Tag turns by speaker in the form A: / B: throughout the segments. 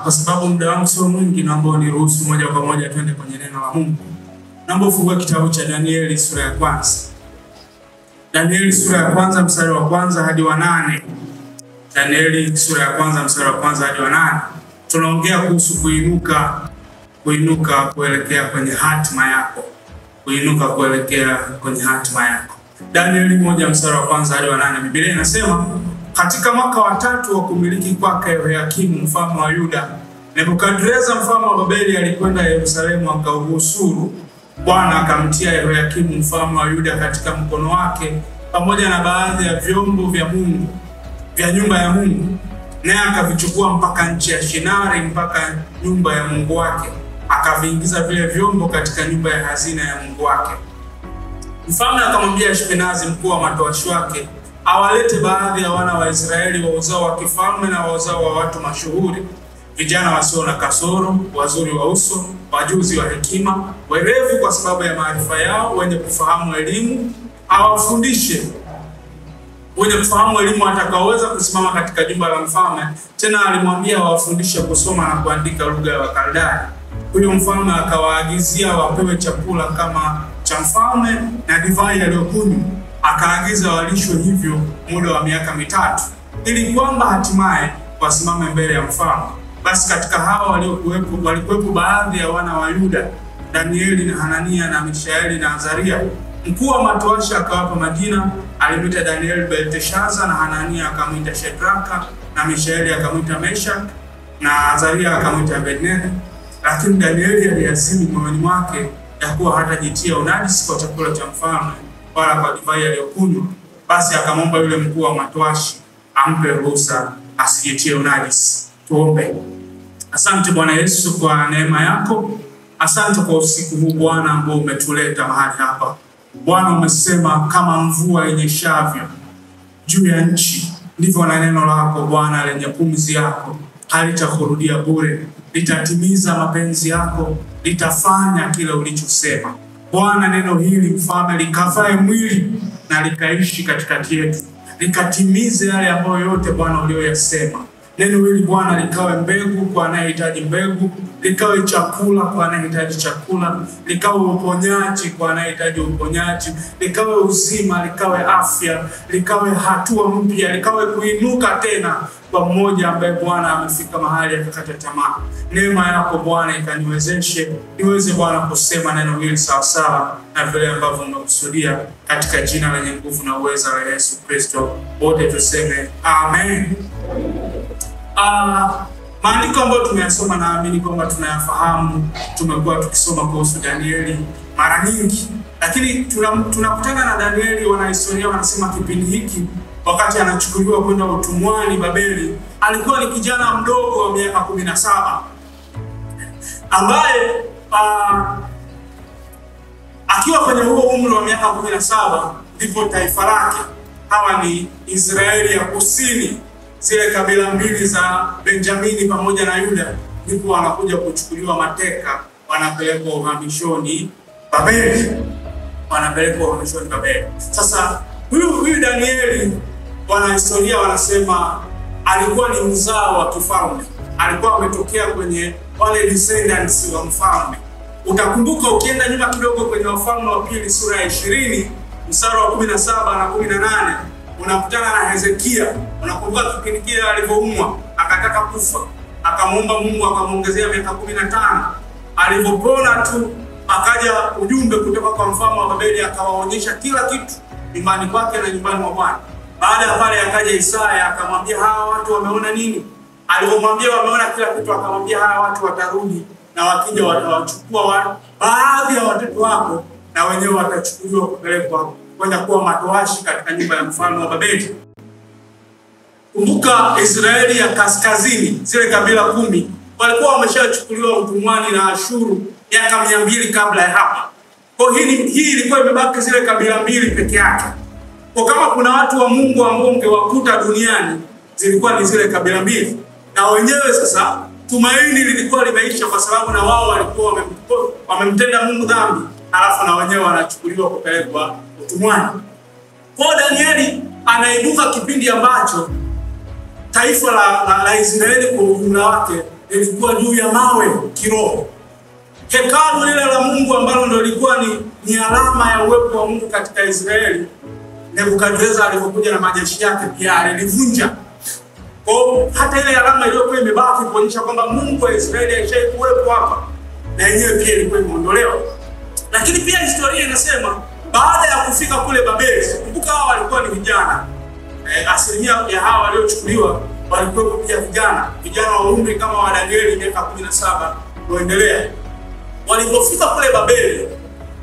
A: Kwa sababu muda wangu sio mwingi, naomba niruhusu moja kwa moja twende kwenye neno la Mungu. Naomba ufungue kitabu cha Danieli sura ya kwanza. Danieli sura ya kwanza mstari wa kwanza hadi wa 8. Danieli sura ya kwanza mstari wa kwanza hadi wa 8. Tunaongea kuhusu kuinuka kuelekea kwenye hatima yako. Kuinuka kuelekea kwenye hatima yako. Danieli 1 mstari wa kwanza hadi wa 8. Biblia inasema, katika mwaka wa 3 wa kumiliki kwake Yehoyakimu mfalme wa Yuda, Nebukadreza mfalme wa Babeli alikwenda Yerusalemu akauhusuru. Bwana akamtia Yehoyakimu mfalme wa Yuda katika mkono wake pamoja na baadhi ya vyombo vya Mungu vya nyumba ya Mungu, naye akavichukua mpaka nchi ya Shinari mpaka nyumba ya Mungu wake, akaviingiza vile vyombo katika nyumba ya hazina ya Mungu wake. Mfalme akamwambia Ashpenazi mkuu wa matowashi wake awalete baadhi ya wana wa Israeli wa uzao wa kifalme na wa uzao wa watu mashuhuri, vijana wasio na kasoro, wazuri wa uso, wajuzi wa hekima, werevu kwa sababu ya maarifa yao, wenye kufahamu elimu, awafundishe. Wenye kufahamu elimu atakaoweza kusimama katika jumba la mfalme. Tena alimwambia awafundishe kusoma na kuandika lugha ya Wakaldai. Huyo mfalme akawaagizia wapewe chakula kama cha mfalme na divai aliyokunywa. Akaagiza walishwe hivyo muda wa miaka 3, ili kwamba hatimaye wasimame mbele ya mfalme. Basi katika hao walikuwepo baadhi ya wana wa Yuda, Danieli na Hanania na Mishaeli na Azaria. Mkuu wa matowashi akawapa majina. Alimwita Danieli Belteshaza, na Hanania akamwita Shedraka, na Mishaeli akamwita Meshak, na Azaria akamwita Abednego. Lakini Danieli aliazimi moyoni mwake ya kuwa hatajitia unajisi kwa chakula cha mfalme wala kwa divai aliyokunywa. Basi akamwomba yule mkuu wa matowashi ampe ruhusa asijitie unajisi. Tuombe. Asante Bwana Yesu kwa neema yako. Asante kwa usiku huu Bwana ambao umetuleta mahali hapa. Bwana, umesema kama mvua yenyeshavyo juu ya nchi, ndivyo na neno lako Bwana lenye pumzi yako halitakurudia bure. Litatimiza mapenzi yako, litafanya kile ulichosema. Bwana, neno hili mfalme likavae mwili na likaishi katikati yetu, likatimize yale ambayo yote Bwana uliyoyasema. Neno hili Bwana likawe mbegu kwa anayehitaji mbegu, likawe chakula kwa anayehitaji chakula, likawe uponyaji kwa anayehitaji uponyaji, likawe uzima, likawe afya, likawe hatua mpya, likawe kuinuka tena kwa mmoja ambaye Bwana amefika mahali akakata tamaa. Neema yako Bwana ikaniwezeshe niweze Bwana kusema neno hili sawa sawa na vile ambavyo umekusudia, katika jina lenye nguvu na uweza la Yesu Kristo. Wote tuseme amen. Maandiko ambayo tumeyasoma naamini kwamba tunayafahamu. Tumekuwa tukisoma kuhusu Danieli mara nyingi, lakini tunakutana na Danieli, wanahistoria wanasema kipindi hiki wakati anachukuliwa kwenda utumwani Babeli, alikuwa ni kijana mdogo wa miaka 17 ambaye akiwa kwenye huo umri wa miaka 17 ndipo taifa lake, hawa ni Israeli ya kusini, zile kabila mbili za Benjamini pamoja na Yuda, ndipo wanakuja kuchukuliwa mateka, wanapelekwa uhamishoni Babeli. Sasa huyu Danieli, wanahistoria wanasema alikuwa ni mzao wa kifalme. Alikuwa ametokea kwenye wale descendants wa mfalme. Utakumbuka ukienda nyuma kidogo kwenye Wafalme wa Pili sura ya 20 mstari wa 17 na 18, unakutana na Hezekia. Unakumbuka kipindi kile alivyoumwa akataka kufa, akamwomba Mungu akamuongezea miaka 15. Alipopona tu akaja ujumbe kutoka kwa mfalme wa Babeli, akawaonyesha kila kitu nyumbani kwake na nyumbani mwa Bwana. Baada ya pale akaja Isaya akamwambia hawa watu wameona nini? Alipomwambia wameona kila kitu, akamwambia hawa watu watarudi na wakija watawachukua baadhi ya watoto wako, na wenyewe watachukuliwa kupelekwa kwenda kuwa matowashi katika nyumba ya mfalme wa Babeli. Kumbuka Israeli ya kaskazini, zile kabila 10 walikuwa wameshachukuliwa utumwani na Ashuru miaka 200 kabla ya hapa. Kwa hii ilikuwa imebaki zile kabila 2 peke yake. Kwa kama kuna watu wa Mungu ambao ungewakuta duniani, zilikuwa ni zile kabila 2. Na wenyewe sasa tumaini lilikuwa limeisha, kwa sababu na wao walikuwa wamemtenda Mungu dhambi, alafu na wenyewe wanachukuliwa kupelekwa utumwani. Kwa Danieli anaibuka kipindi ambacho taifa la Israeli kwa ujumla wake lilikuwa juu ya mawe kiroho. Hekalu lile la Mungu ambalo ndio lilikuwa ni alama ya uwepo wa Mungu katika Israeli, Nebukadneza alipokuja na majeshi yake pia alilivunja. Kwa hata ile alama iliyokuwa imebaki kuonyesha kwamba Mungu wa Israeli alishaikuwepo hapa, na yenyewe pia ilikuwa imeondolewa. Lakini pia historia inasema baada ya kufika kule Babeli, kumbuka hao walikuwa ni vijana. Asilimia ya hao waliochukuliwa walikuwa pia vijana wa umri kama wa Danieli miaka 17 kuendelea. Walipofika kule Babeli,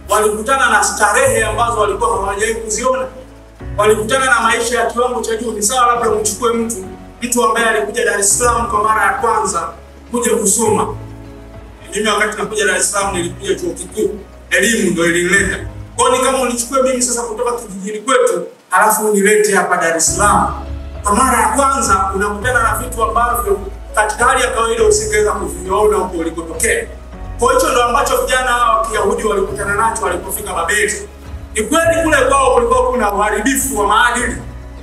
A: walikutana na starehe ambazo walikuwa hawajawahi kuziona. Walikutana na maisha ya kiwango cha juu. Ni sawa labda umchukue mtu ambaye alikuja Dar es Salaam kwa mara ya kwanza kuja kusoma. Mimi wakati nakuja Dar es Salaam nilikuja chuo kikuu, elimu ndio ilinileta. Kwa hiyo kama unichukue mimi sasa kutoka kijijini kwetu, halafu unilete hapa Dar es Salaam, kwa mara ya kwanza unakutana na vitu ambavyo katika hali ya kawaida usingeweza kuviona huko ulikotokea. Kwa hiyo ndio ambacho vijana wa Kiyahudi walikutana nacho walipofika Babeli. Ni kweli kule kwao kulikuwa kuna uharibifu wa maadili,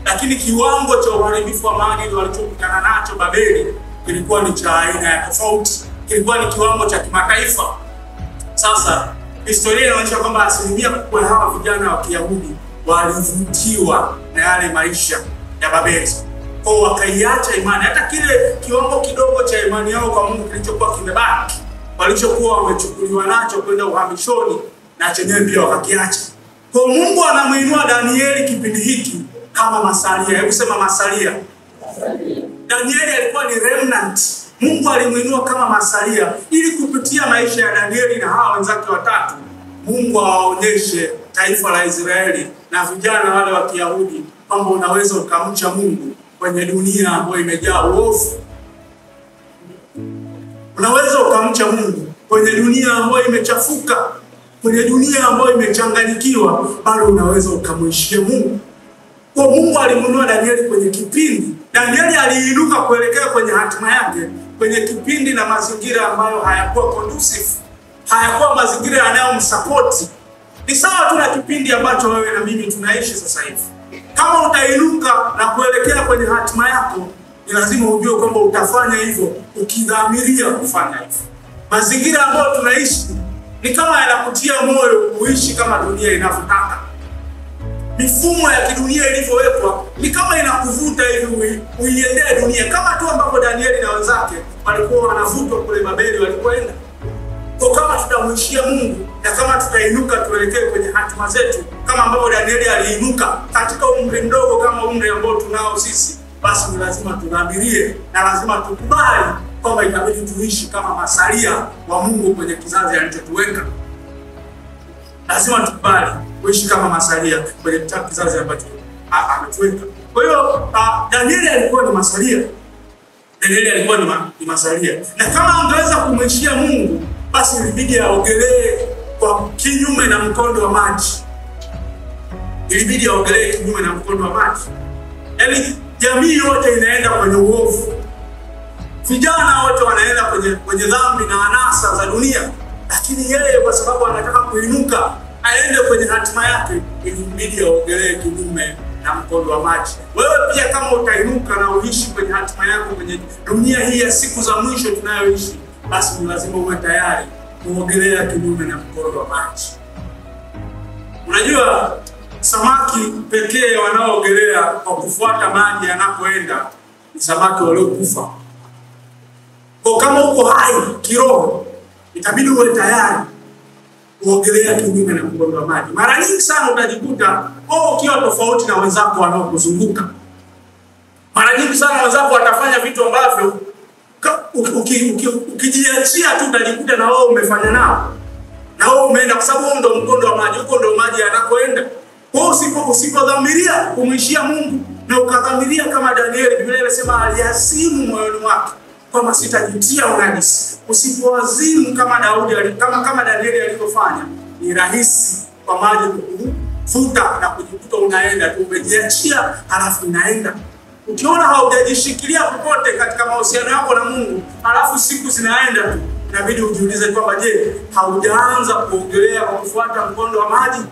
A: lakini kiwango cha uharibifu wa maadili walichokutana nacho Babeli kilikuwa ni cha aina ya tofauti, kilikuwa ni kiwango cha kimataifa. Sasa historia inaonyesha kwamba asilimia kubwa hawa vijana wa Kiyahudi walivutiwa na yale maisha ya Babeli, kwa wakaiacha imani. Hata kile kiwango kidogo cha imani yao kwa Mungu kilichokuwa kimebaki, walichokuwa wamechukuliwa nacho kwenda uhamishoni, na chenyewe pia wakakiacha. Kwa Mungu anamuinua Danieli kipindi hiki kama masalia. Hebu sema masalia. Danieli alikuwa ni remnant. Mungu alimuinua kama masalia ili kupitia maisha ya Danieli na hawa wenzake watatu, Mungu awaonyeshe taifa la Israeli na vijana wale wa Kiyahudi kwamba unaweza ukamcha Mungu kwenye dunia ambayo imejaa uovu. Unaweza ukamcha Mungu kwenye dunia ambayo imechafuka, kwenye dunia ambayo imechanganyikiwa, bado unaweza ukamheshia Mungu. Kwa Mungu alimuinua Danieli kwenye kipindi. Danieli aliinuka kuelekea kwenye hatima yake kwenye kipindi na mazingira ambayo hayakuwa conducive, hayakuwa mazingira yanayomsupport. Ni sawa tu na kipindi ambacho wewe na mimi tunaishi sasa hivi. Kama utainuka na kuelekea kwenye hatima yako, ni lazima ujue kwamba utafanya hivyo ukidhamiria kufanya hivyo. Mazingira ambayo tunaishi ni kama yanakutia moyo kuishi kama dunia inavyotaka. Mifumo ya kidunia ilivyowekwa ni kama inakuvuta hivi uiendee dunia, kama tu ambapo Danieli na wenzake walikuwa wanavutwa kule Babeli walipoenda. Kwa kama tutamwishia Mungu na kama tutainuka tuelekee kwenye hatima zetu kama ambapo Danieli aliinuka katika umri mdogo kama umri ambao tunao sisi, basi ni lazima tudhamirie na lazima tukubali kwamba inabidi tuishi kama masalia wa Mungu kwenye kizazi alichotuweka. Lazima tukubali kuishi kama masalia kwenye kizazi ambacho ametuweka. Kwa hiyo Danieli alikuwa ni masalia. Danieli alikuwa ni masalia. Na kama angeweza kumheshia Mungu, basi ilibidi aogelee kwa kinyume na mkondo wa maji. Ilibidi aogelee kinyume na mkondo wa maji. Yaani jamii yote inaenda kwenye uovu. Vijana wote wanaenda kwenye dhambi na anasa za dunia. Lakini yeye kwa sababu anataka kuinuka aende kwenye hatima yake, ilibidi aogelee kinyume na mkondo wa maji. Wewe pia kama utainuka na uishi kwenye hatima yako kwenye dunia hii ya siku za mwisho tunayoishi, basi ni lazima uwe tayari kuogelea kinyume na mkondo wa maji. Unajua samaki pekee wanaoogelea kwa kufuata maji yanapoenda ni samaki waliokufa. Kwa kama uko hai kiroho, itabidi uwe tayari kuogelea kinyume na mkondo wa maji. Mara nyingi sana utajikuta ukiwa tofauti na wenzako wanaokuzunguka. Mara nyingi sana wenzako watafanya vitu ambavyo ukijiachia tu utajikuta na wewe umefanya nao. Na wewe umeenda kwa sababu ndio mkondo wa maji, huko ndio maji yanakoenda. Kwa hiyo usipodhamiria kumwishia Mungu na ukadhamiria kama Danieli, Biblia inasema aliazimu moyoni mwake kwamba sitajitia unajisi. Usipoazimu kama Daudi kama Danieli alivyofanya, ni rahisi kwa maji kukuvuta na kujikuta unaenda tu umejiachia halafu unaenda. Ukiona haujajishikilia popote katika mahusiano yako na Mungu, halafu siku zinaenda tu, inabidi ujiulize kwamba je, haujaanza kuogelea kwa kufuata mkondo wa maji?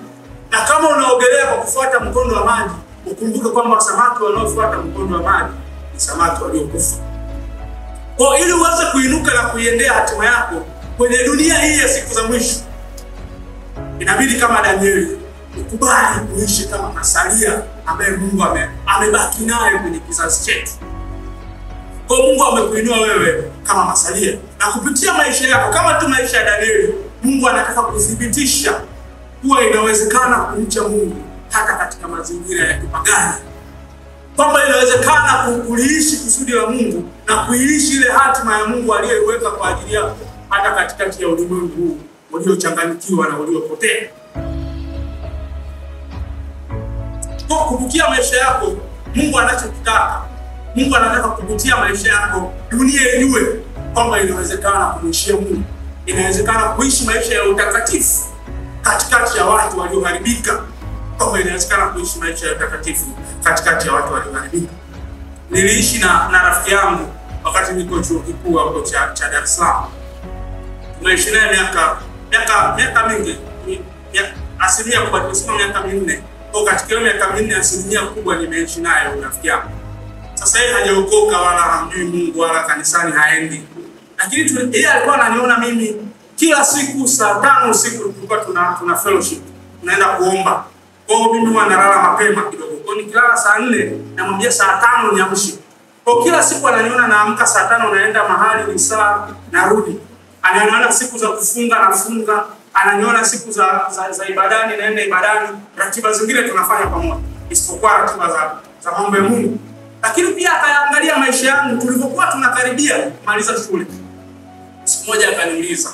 A: Na kama unaogelea kwa kufuata mkondo wa maji, ukumbuke kwamba samaki wanaofuata mkondo wa maji ni samaki waliokufa. Kwa ili uweze kuinuka na kuiendea hatima yako kwenye dunia hii ya siku za mwisho, inabidi kama Danieli ukubali kuishi kama masalia ambaye Mungu amebaki naye kwenye kizazi chetu. Kwa Mungu amekuinua wewe kama masalia, na kupitia maisha yako kama tu maisha ya Danieli, Mungu anataka kudhibitisha kuwa inawezekana kumcha Mungu hata katika mazingira ya kipagani. Kwamba inawezekana kuliishi kusudi la Mungu na kuiishi ile hatima ya Mungu aliyeiweka kwa ajili yako hata katikati ya ulimwengu huu uliochanganyikiwa na uliopotea. Kwa kupitia maisha yako, Mungu anachokitaka, Mungu anataka kupitia maisha yako dunia ijue kwamba inawezekana kumwishia Mungu. Inawezekana kuishi maisha ya utakatifu katikati ya watu walioharibika. Kwamba inawezekana kuishi maisha ya utakatifu katikati ya watu walioharibika. Niliishi na rafiki yangu wakati niko chuo kikuu hapo cha Dar es Salaam. Tumeishi naye miaka mingi. Asilimia kubwa tunasema miaka 4. Kwa katika hiyo miaka 4 asilimia kubwa nimeishi naye rafiki yangu. Sasa yeye hajaokoka wala hamjui Mungu wala kanisani haendi. Lakini yeye alikuwa ananiona mimi kila siku saa 5 usiku tulikuwa tuna fellowship. Tunaenda kuomba. Kwa hiyo mimi huwa nalala mapema kidogo. Kwa hiyo nikilala saa 4 namwambia saa 5 niamshe. Kwa kila siku ananiona naamka saa 5 naenda mahali ni saa narudi. Ananiona siku za kufunga nafunga, ananiona siku za ibadani naenda ibadani, ratiba zingine tunafanya pamoja isipokuwa ratiba za mambo ya Mungu. Lakini pia akaangalia maisha yangu tulipokuwa tunakaribia kumaliza shule. Siku moja akaniuliza,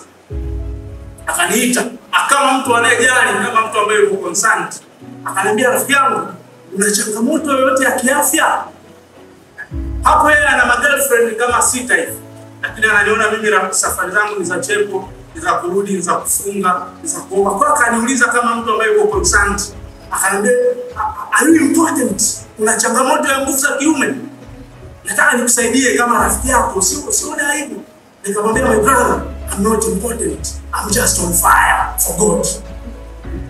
A: akaniita, kama mtu anayejali, kama mtu ambaye yuko concerned. Akaniambia, rafiki yangu, una changamoto yoyote ya kiafya? Hapo yeye ana girlfriend kama 6 hivi. Lakini ananiona mimi safari zangu ni za chepo, ni za kurudi, ni za kufunga, ni za kuomba. Kwa akaniuliza kama mtu ambaye yuko concerned. Akaniambia, are you important? Una changamoto ya nguvu za kiume? Nataka nikusaidie kama rafiki yako, usione aibu. Nikamwambia, my brother, I'm not important. I'm just on fire for God.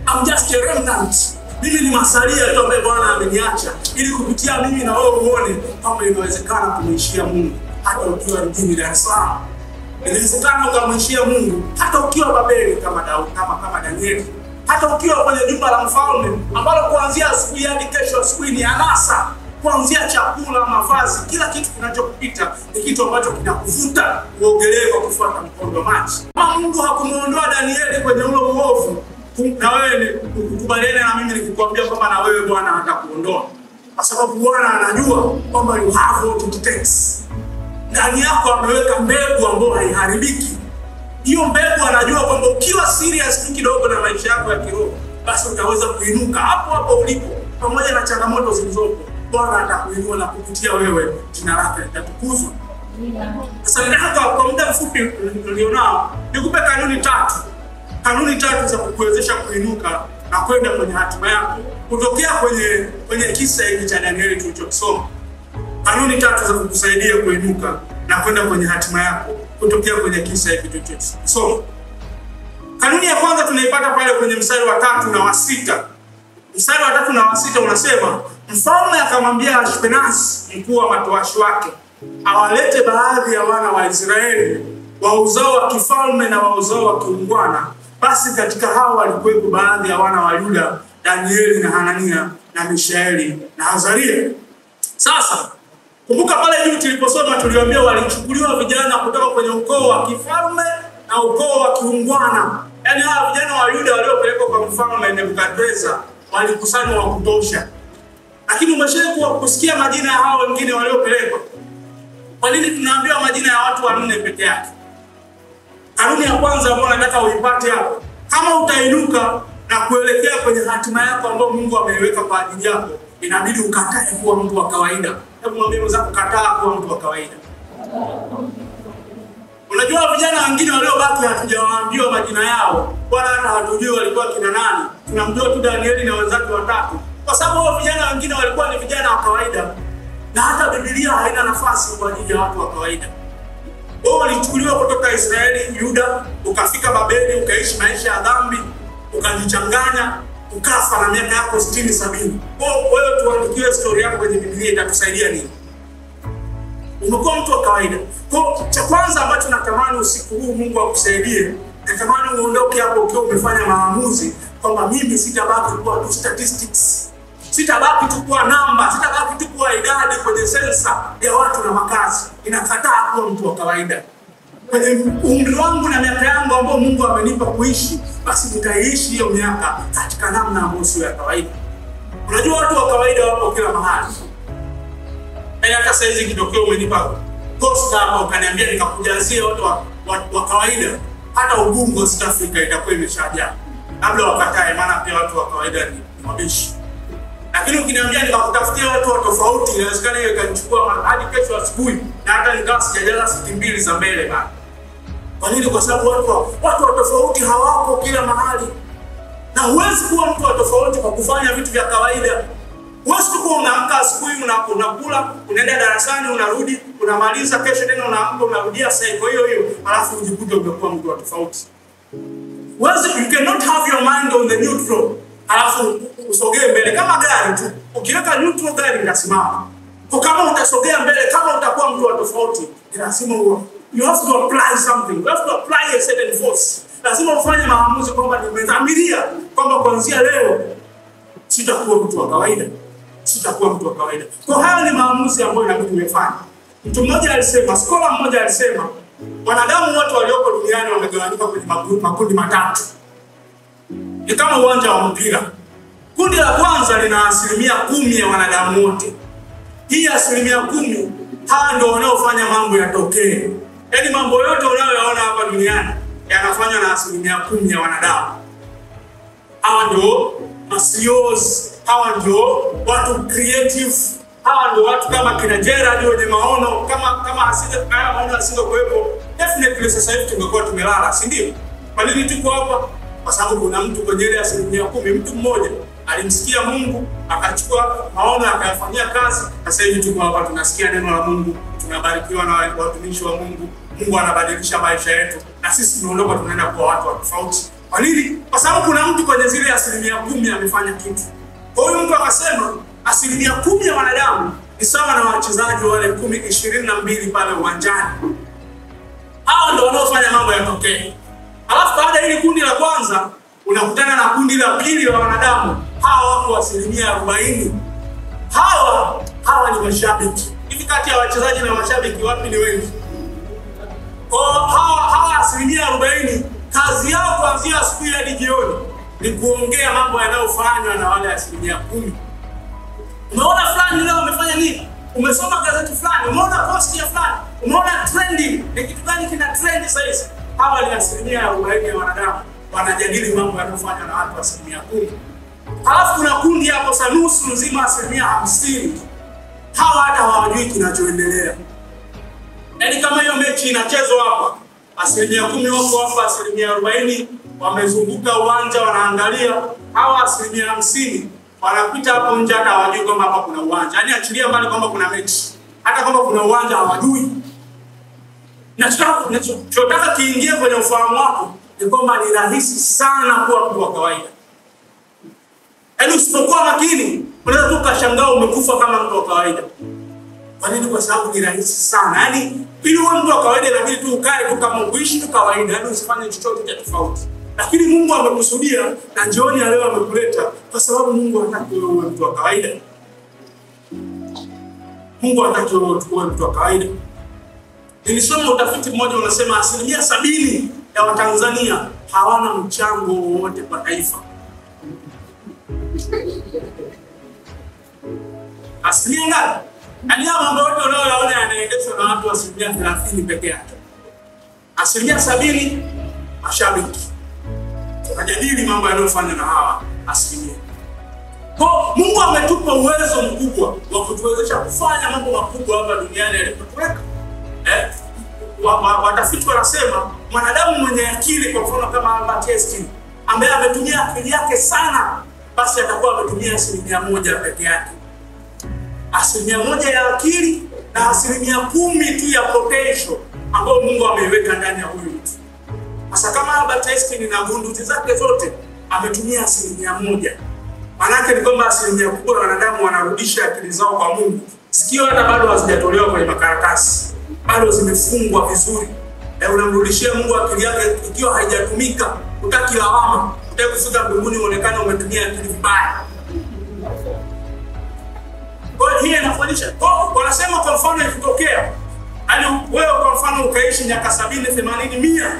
A: I'm just a remnant. Mimi ni masalia tu ambaye Bwana ameniacha ili kupitia mimi na wewe uone kama inawezekana kumwishia Mungu hata ukiwa mjini Dar es Salaam. Inawezekana ukamwishia Mungu hata ukiwa Babeli kama Daudi, kama Danieli. Hata ukiwa kwenye jumba la mfalme ambalo kuanzia asubuhi hadi kesho asubuhi ni anasa. Kuanzia chakula, mavazi, kila kitu kinachokupita ni kitu ambacho kinakuvuta uogelee kwa kufuata mkondo wa maji. Kama Mungu hakumuondoa Danieli kwenye ule uovu, na wewe ukubaliane na mimi nikikwambia kwamba na wewe Bwana atakuondoa. Kwa sababu Bwana anajua kwamba you have what it takes. Ndani yako ameweka mbegu ambayo haiharibiki. Hiyo mbegu anajua kwamba ukiwa serious kidogo na maisha yako ya kiroho, basi utaweza kuinuka hapo ulipo pamoja na changamoto zilizopo. Bwana atakuinua na kupitia wewe jina lake litatukuzwa. Sasa nataka kwa muda mfupi nilionao nikupe kanuni 3. Kanuni 3 za kukuwezesha kuinuka na kwenda kwenye hatima yako kutokea kwenye kisa hiki cha Danieli tulichosoma. Kanuni 3 za kukusaidia kuinuka na kwenda kwenye hatima yako kutokea kwenye kisa hiki tulichosoma. Kanuni ya kwanza tunaipata pale kwenye mstari wa 3 na wa 6. Mstari wa 3 na wa 6 unasema, mfalme akamwambia Ashpenazi, mkuu wa matowashi wake, awalete baadhi ya wana wa Israeli wa uzao wa kifalme na wa uzao wa kiungwana. Basi katika hao walikuwepo baadhi ya wana wa Yuda, Danieli na Hanania na Mishaeli na Azaria. Sasa kumbuka pale juu tuliposoma tuliwaambia walichukuliwa vijana kutoka kwenye ukoo wa kifalme na ukoo wa kiungwana. Yaani hawa vijana wa Yuda waliopelekwa kwa mfalme Nebukadneza walikusanywa wa kutosha. Lakini umeshawahi kusikia majina ya hao wengine waliopelekwa? Kwa nini tunaambiwa majina ya watu 4 peke yake? Kanuni ya kwanza ambayo nataka uipate hapo, kama utainuka na kuelekea kwenye hatima yako ambayo Mungu ameiweka kwa ajili yako, inabidi ukatae kuwa mtu wa kawaida. Hebu mwambie mwenzako, kataa kuwa mtu wa kawaida. Unajua vijana wengine waliobaki hatujawaambiwa majina yao, wala hata hatujui walikuwa kina nani. Tunamjua tu Danieli na wenzake 3. Kwa sababu hao vijana wengine walikuwa ni vijana wa kawaida. Na hata Biblia haina nafasi kwa ajili ya watu wa kawaida. Wao walichukuliwa kutoka Israeli, Yuda, ukafika Babeli, ukaishi maisha ya dhambi, ukajichanganya, ukafa na miaka yako 60 70. Wewe tuandikiwe story yako kwenye Biblia, itatusaidia nini? Umekuwa mtu wa kawaida. Kwa cha kwanza ambacho natamani usiku huu Mungu akusaidie, natamani uondoke hapo ukiwa umefanya maamuzi kwamba mimi sitabaki kuwa tu statistics. Sitabaki tu kuwa namba, sitabaki tu kuwa idadi kwenye sensa ya watu na makazi. Ninakataa kuwa mtu wa kawaida. Kwenye umri wangu na miaka yangu ambayo Mungu amenipa kuishi, basi nitaishi hiyo miaka katika namna ambayo sio ya kawaida. Unajua watu wa kawaida wapo kila mahali. Hata sasa hizi kitokeo umenipa posta hapa ukaniambia nikakujazia watu wa kawaida, hata Ubungo East Africa itakuwa imeshajaa. Labda wakatae, maana pia watu wa kawaida ni mabishi. Lakini ukiniambia nikakutafutia watu wa tofauti, inawezekana hiyo ikanichukua hadi kesho asubuhi na hata nikawa sijajaza siti mbili za mbele bado. Kwa nini? Kwa sababu watu wa tofauti hawako kila mahali. Na huwezi kuwa mtu wa tofauti kwa kufanya vitu vya kawaida. Huwezi kuwa unaamka asubuhi unakula, unaenda darasani, unarudi, unamaliza, kesho tena unaamka unarudia cycle hiyo hiyo, alafu ujikute umekuwa mtu wa tofauti. You cannot have your mind on the neutral. Alafu usogee mbele kama gari tu. Ukiweka neutral gari litasimama. Kwa kama utasogea mbele, kama utakuwa mtu wa tofauti, lazima you have to apply something. You have to apply a certain force. Lazima ufanye maamuzi kwamba nimedhamiria kwamba kuanzia leo sitakuwa mtu wa kawaida. Sitakuwa mtu wa kawaida. Kwa hayo ni maamuzi ambayo inabidi ufanye. Mtu mmoja alisema, skola mmoja alisema, wanadamu wote walioko duniani wamegawanyika kwenye makundi matatu. Ni kama uwanja wa mpira. Kundi la kwanza lina 10% ya wanadamu wote. Hii 10%, hawa ndio wanaofanya mambo yatokee. Yaani mambo yote unayoyaona hapa duniani yanafanywa na 10% ya wanadamu. Hawa ndio CEOs, hawa ndio watu creative, hawa ndio watu kama kina Gerard wenye maono, kama haya maono asingekuwepo, definitely sasa hivi tungekuwa tumelala, si ndio? Kwa nini tuko hapa? Kwa sababu kuna mtu kwenye ile 10%, mtu mmoja alimsikia Mungu, akachukua maono akayafanyia kazi. Sasa hivi tuko hapa tunasikia neno la Mungu, tunabarikiwa na watumishi wa Mungu. Mungu anabadilisha maisha yetu na sisi tunaondoka tunaenda kwa watu tofauti. Kwa nini? Kwa sababu kuna mtu kwenye zile 10% amefanya kitu. Kwa hiyo mtu akasema 10% ya wanadamu ni sawa na wachezaji wale 22 pale uwanjani. Hao ndio wanaofanya mambo yatokee. Alafu baada ya ile kundi la kwanza unakutana na kundi la pili la wanadamu. Hawa wako 40%. Hawa ni mashabiki. Hivi kati ya wachezaji na mashabiki wapi ni wengi? Kwa hawa 40%, kazi yao kuanzia asubuhi hadi jioni ni kuongea mambo yanayofanywa na wale 10%. Umeona fulani leo amefanya nini? Umesoma gazeti fulani, umeona post ya fulani, umeona trending, ni kitu gani kina trend sasa hivi? Hawa ni 40% ya wanadamu wanajadili mambo yanayofanywa na watu 10%. Halafu kuna kundi hapo sanusu nzima 50%. Hawa hata hawajui kinachoendelea. Yaani kama hiyo mechi inachezwa hapa, 10% wako hapa, 40% wamezunguka uwanja wanaangalia. Hawa 50% wanapita hapo nje hata hawajui kwamba hapa kuna uwanja. Yaani achilia mbali kwamba kuna mechi, hata kama kuna uwanja hawajui. Nachotaka kiingie kwenye ufahamu wako ni kwamba ni rahisi sana kuwa mtu wa kawaida. Yaani usipokuwa makini, unaweza tu ukashangaa umekufa kama mtu wa kawaida. Kwa nini? Kwa sababu ni rahisi sana. Yaani ili uwe mtu wa kawaida inabidi tu ukae tu kama uishi tu kawaida, yaani usifanye chochote cha tofauti. Lakini Mungu amekusudia na jioni ya leo amekuleta kwa sababu Mungu anataka uwe mtu wa kawaida. Mungu anataka uwe mtu wa kawaida. Nilisoma utafiti mmoja unasema 70% ya Watanzania hawana mchango wowote kwa taifa. 70%? Yaani mambo yote unayoyaona yanaendeshwa na watu 30% pekee yake. 70% mashabiki. Tunajadili mambo yanayofanywa na hawa 10%. Kwa Mungu ametupa uwezo mkubwa wa kutuwezesha kufanya mambo makubwa hapa duniani alipotuweka. Watafiti wanasema mwanadamu mwenye akili, kwa mfano kama Albert Einstein, ambaye ametumia akili yake sana, basi atakuwa ametumia 1% peke yake. 1% ya akili na 10% tu ya potential ambayo Mungu ameiweka ndani ya huyu mtu. Sasa kama Albert Einstein na gunduzi zake zote ametumia 1%. Manake ni kwamba asilimia kubwa wanadamu wanarudisha akili zao kwa Mungu. Sikio hata bado hazijatolewa kwenye makaratasi, bado zimefungwa vizuri. Na unamrudishia Mungu akili yake ikiwa haijatumika, utaki lawama, utaki kufika mbinguni uonekane umetumia akili vibaya. Kwa hiyo inafundisha. Wanasema kwa mfano ikitokea, yaani wewe kwa mfano ukaishi miaka 70, 80, 100,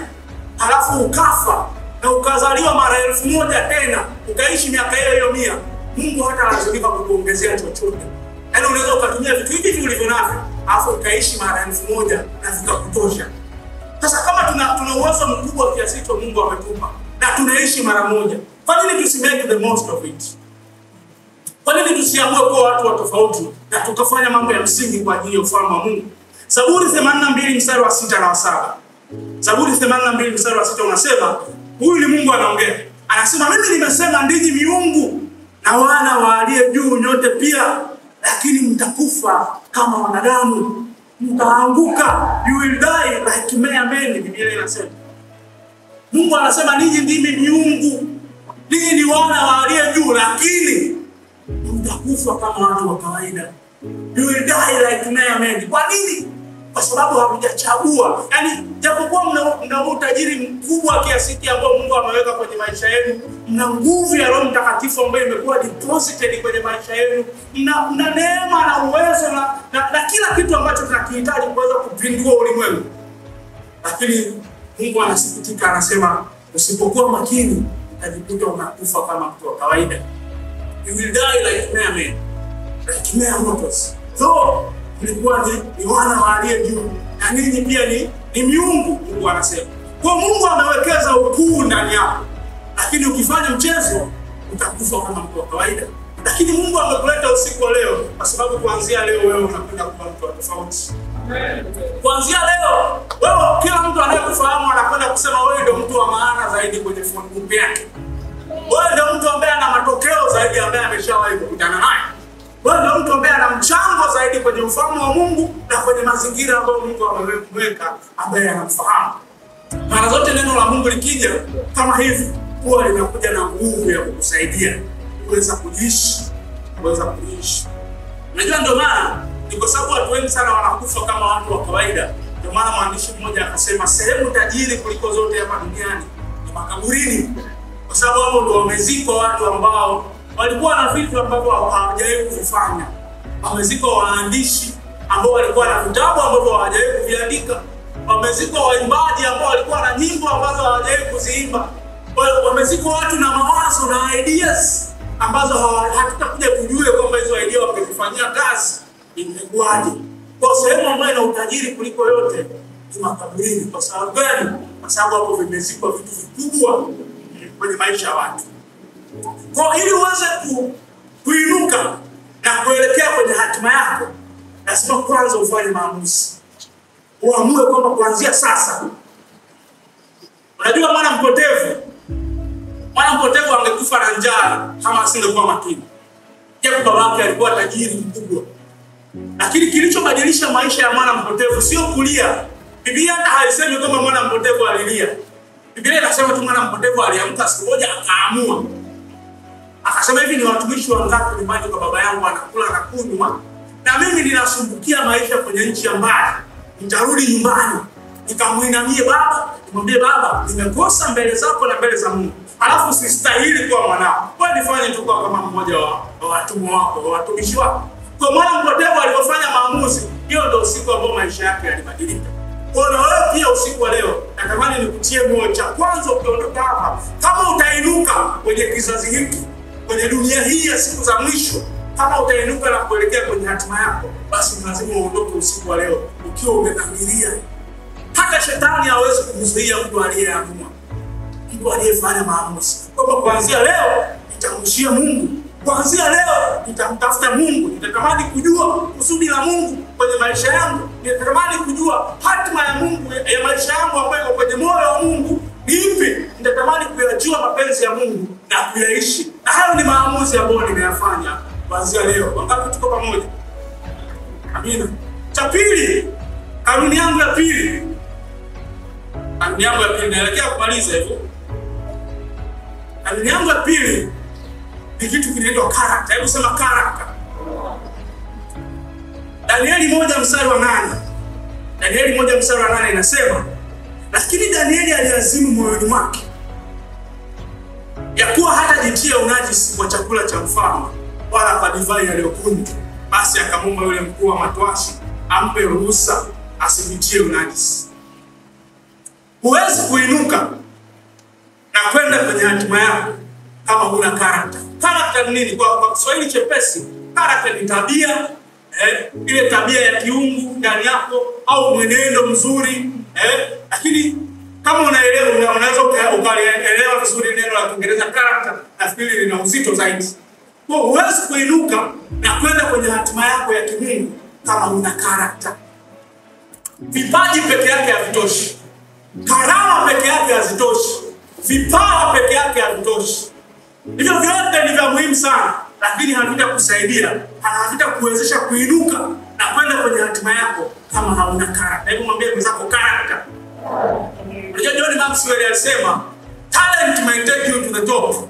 A: halafu ukafa na ukazaliwa mara 1000 tena, ukaishi miaka hiyo 100, Mungu hata lazima kukuongezea chochote. Yaani unaweza ukatumia vitu hivi ulivyo navyo, alafu ukaishi mara 1000 na vikakutosha. Sasa kama tuna uwezo mkubwa kiasi hicho Mungu ametupa na tunaishi mara moja, kwa nini tusimake the most of it? Kwa nini tusiamue kuwa watu wa tofauti na tukafanya mambo ya msingi kwa ajili ya ufalme wa Mungu? Zaburi 82 mstari wa 6 na 7. Zaburi 82 mstari wa 6 unasema, huyu ni Mungu anaongea. Anasema, mimi nimesema ndinyi miungu na wana wa aliye juu nyote pia, lakini mtakufa kama wanadamu, mtaanguka, you will die like men. Biblia inasema. Mungu anasema ninyi ndimi miungu, ninyi ni wana wa aliye juu, lakini mtakufa kama watu wa kawaida. You will die like men. Kwa nini? Kwa sababu hamjachagua. Yaani japokuwa mna utajiri mkubwa kiasi hiki ambao Mungu ameweka kwenye maisha yenu, mna nguvu ya Roho Mtakatifu ambayo imekuwa deposited kwenye maisha yenu, mna neema na uwezo na kila kitu ambacho tunakihitaji kuweza kupindua ulimwengu. Lakini Mungu anasikitika, anasema usipokuwa makini utajikuta unakufa kama mtu wa kawaida. You will die like men, like mere mortals. So mlikuwa ni wana wa aliye juu, na ninyi pia ni miungu. Mungu anasema. Kwa Mungu amewekeza ukuu ndani yako, lakini ukifanya mchezo utakufa kama mtu wa kawaida. Lakini Mungu amekuleta usiku wa leo kwa sababu kuanzia leo wewe unakwenda kuwa mtu wa tofauti. Kuanzia leo wewe, kila mtu anayekufahamu anakwenda kusema wewe ndio mtu wa maana zaidi kwenye phone yake. Wewe ndio mtu ambaye ana matokeo zaidi ambaye ameshawahi kukutana naye. Wewe ndio mtu ambaye ana mchango zaidi kwenye ufalme wa Mungu na kwenye mazingira ambayo Mungu ameweka ambaye anamfahamu. Mara zote neno la Mungu likija kama hivi huwa linakuja na nguvu ya kukusaidia kuweza kuishi. Unajua ndio maana ni kwa sababu watu wengi sana wanakufa kama watu wa kawaida. Ndio maana mwandishi mmoja akasema sehemu tajiri kuliko zote hapa duniani ni makaburini. Kwa sababu hapo ndio wamezikwa watu ambao walikuwa na vitu ambavyo hawajawahi kuvifanya. Wamezikwa waandishi ambao walikuwa na vitabu ambavyo hawajawahi kuviandika. Wamezikwa waimbaji ambao walikuwa na nyimbo ambazo hawajawahi kuziimba. Wamezikwa watu na mawazo na ideas ambazo hatutakuja kujua kwamba hizo idea wamezifanyia kazi imekuwaje. Kwa sehemu ambayo ina utajiri kuliko yote ni makaburini. Kwa sababu gani? Kwa sababu hapo vimezikwa vitu vikubwa kwenye maisha ya watu. Kwa ili uweze kuinuka na kuelekea kwenye hatima yako, lazima kwanza ufanye maamuzi. Uamue kwamba kuanzia sasa. Unajua mwana mpotevu angekufa na njaa kama asingekuwa makini. Japo babake alikuwa tajiri mkubwa. Lakini kilichobadilisha maisha ya mwana mpotevu sio kulia. Biblia hata haisemi kwamba mwana mpotevu alilia. Biblia inasema tu mwana mpotevu aliamka siku moja akaamua. Akasema hivi, ni watumishi wangapi nyumbani kwa baba yangu anakula na kunywa, na mimi ninasumbukia maisha kwenye nchi ya mbali. Nitarudi nyumbani nikamuinamie baba, nimwambie baba, nimekosa mbele zako na mbele za Mungu. Alafu sistahili kuwa mwanao. Wewe nifanye tu kama mmoja wa watumwa wako, wa watumishi wako. Kwa mwana mpotevu alipofanya maamuzi, hiyo ndio usiku ambao maisha yake yalibadilika. Kwa hiyo wewe pia usiku wa leo natamani nikutie moyo, cha kwanza ukiondoka hapa, kama utainuka kwenye kizazi hiki, kwenye dunia hii ya siku za mwisho, kama utainuka na kuelekea kwenye hatima yako, basi lazima uondoke usiku wa leo ukiwa umedhamiria. Hata shetani hawezi kumzuia mtu aliyeamua, mtu aliyefanya maamuzi kwamba kuanzia leo nitamshia Mungu, kuanzia leo nitamtafuta Mungu, nitatamani kujua kusudi la Mungu kwenye maisha yangu, nitatamani kujua hatima ya Mungu ya maisha yangu ambayo kwenye moyo wa Mungu ni ipi, nitatamani kuyajua mapenzi ya Mungu na kuyaishi. Na hayo ni maamuzi ambayo nimeyafanya kuanzia leo. Wangapi tuko pamoja? Amina. Cha pili, kanuni yangu ya pili. Naelekea kumaliza hivyo. Kanuni yangu ya pili, ni kitu kinaitwa character. Hebu sema character. Danieli 1:8. Danieli 1:8 inasema, lakini Danieli aliazimu moyoni mwake ya kuwa hatajitia unajisi kwa chakula cha mfalme wala kwa divai aliyokunywa. Basi akamwomba yule mkuu wa matwashi ampe ruhusa asijitie unajisi. Huwezi kuinuka na kwenda kwenye hatima yako kama huna character. Character ni nini? Kwa Kiswahili chepesi, character ni tabia, ile tabia ya kiungu ndani yako au mwenendo mzuri, lakini kama unaelewa, unaweza ukaelewa vizuri neno la Kiingereza character, nafikiri lina uzito zaidi. Kwa huwezi kuinuka na kwenda kwenye hatima yako ya kimungu kama una character. Vipaji peke yake havitoshi. Karama peke yake hazitoshi. Vipawa peke yake havitoshi. Hivyo vyote ni vya muhimu sana, lakini havitakusaidia, havitakuwezesha kuinuka na kwenda kwenye hatima yako kama hauna character. Hebu mwambie mwenzako character. Unajua John Maxwell alisema, talent may take you to the top,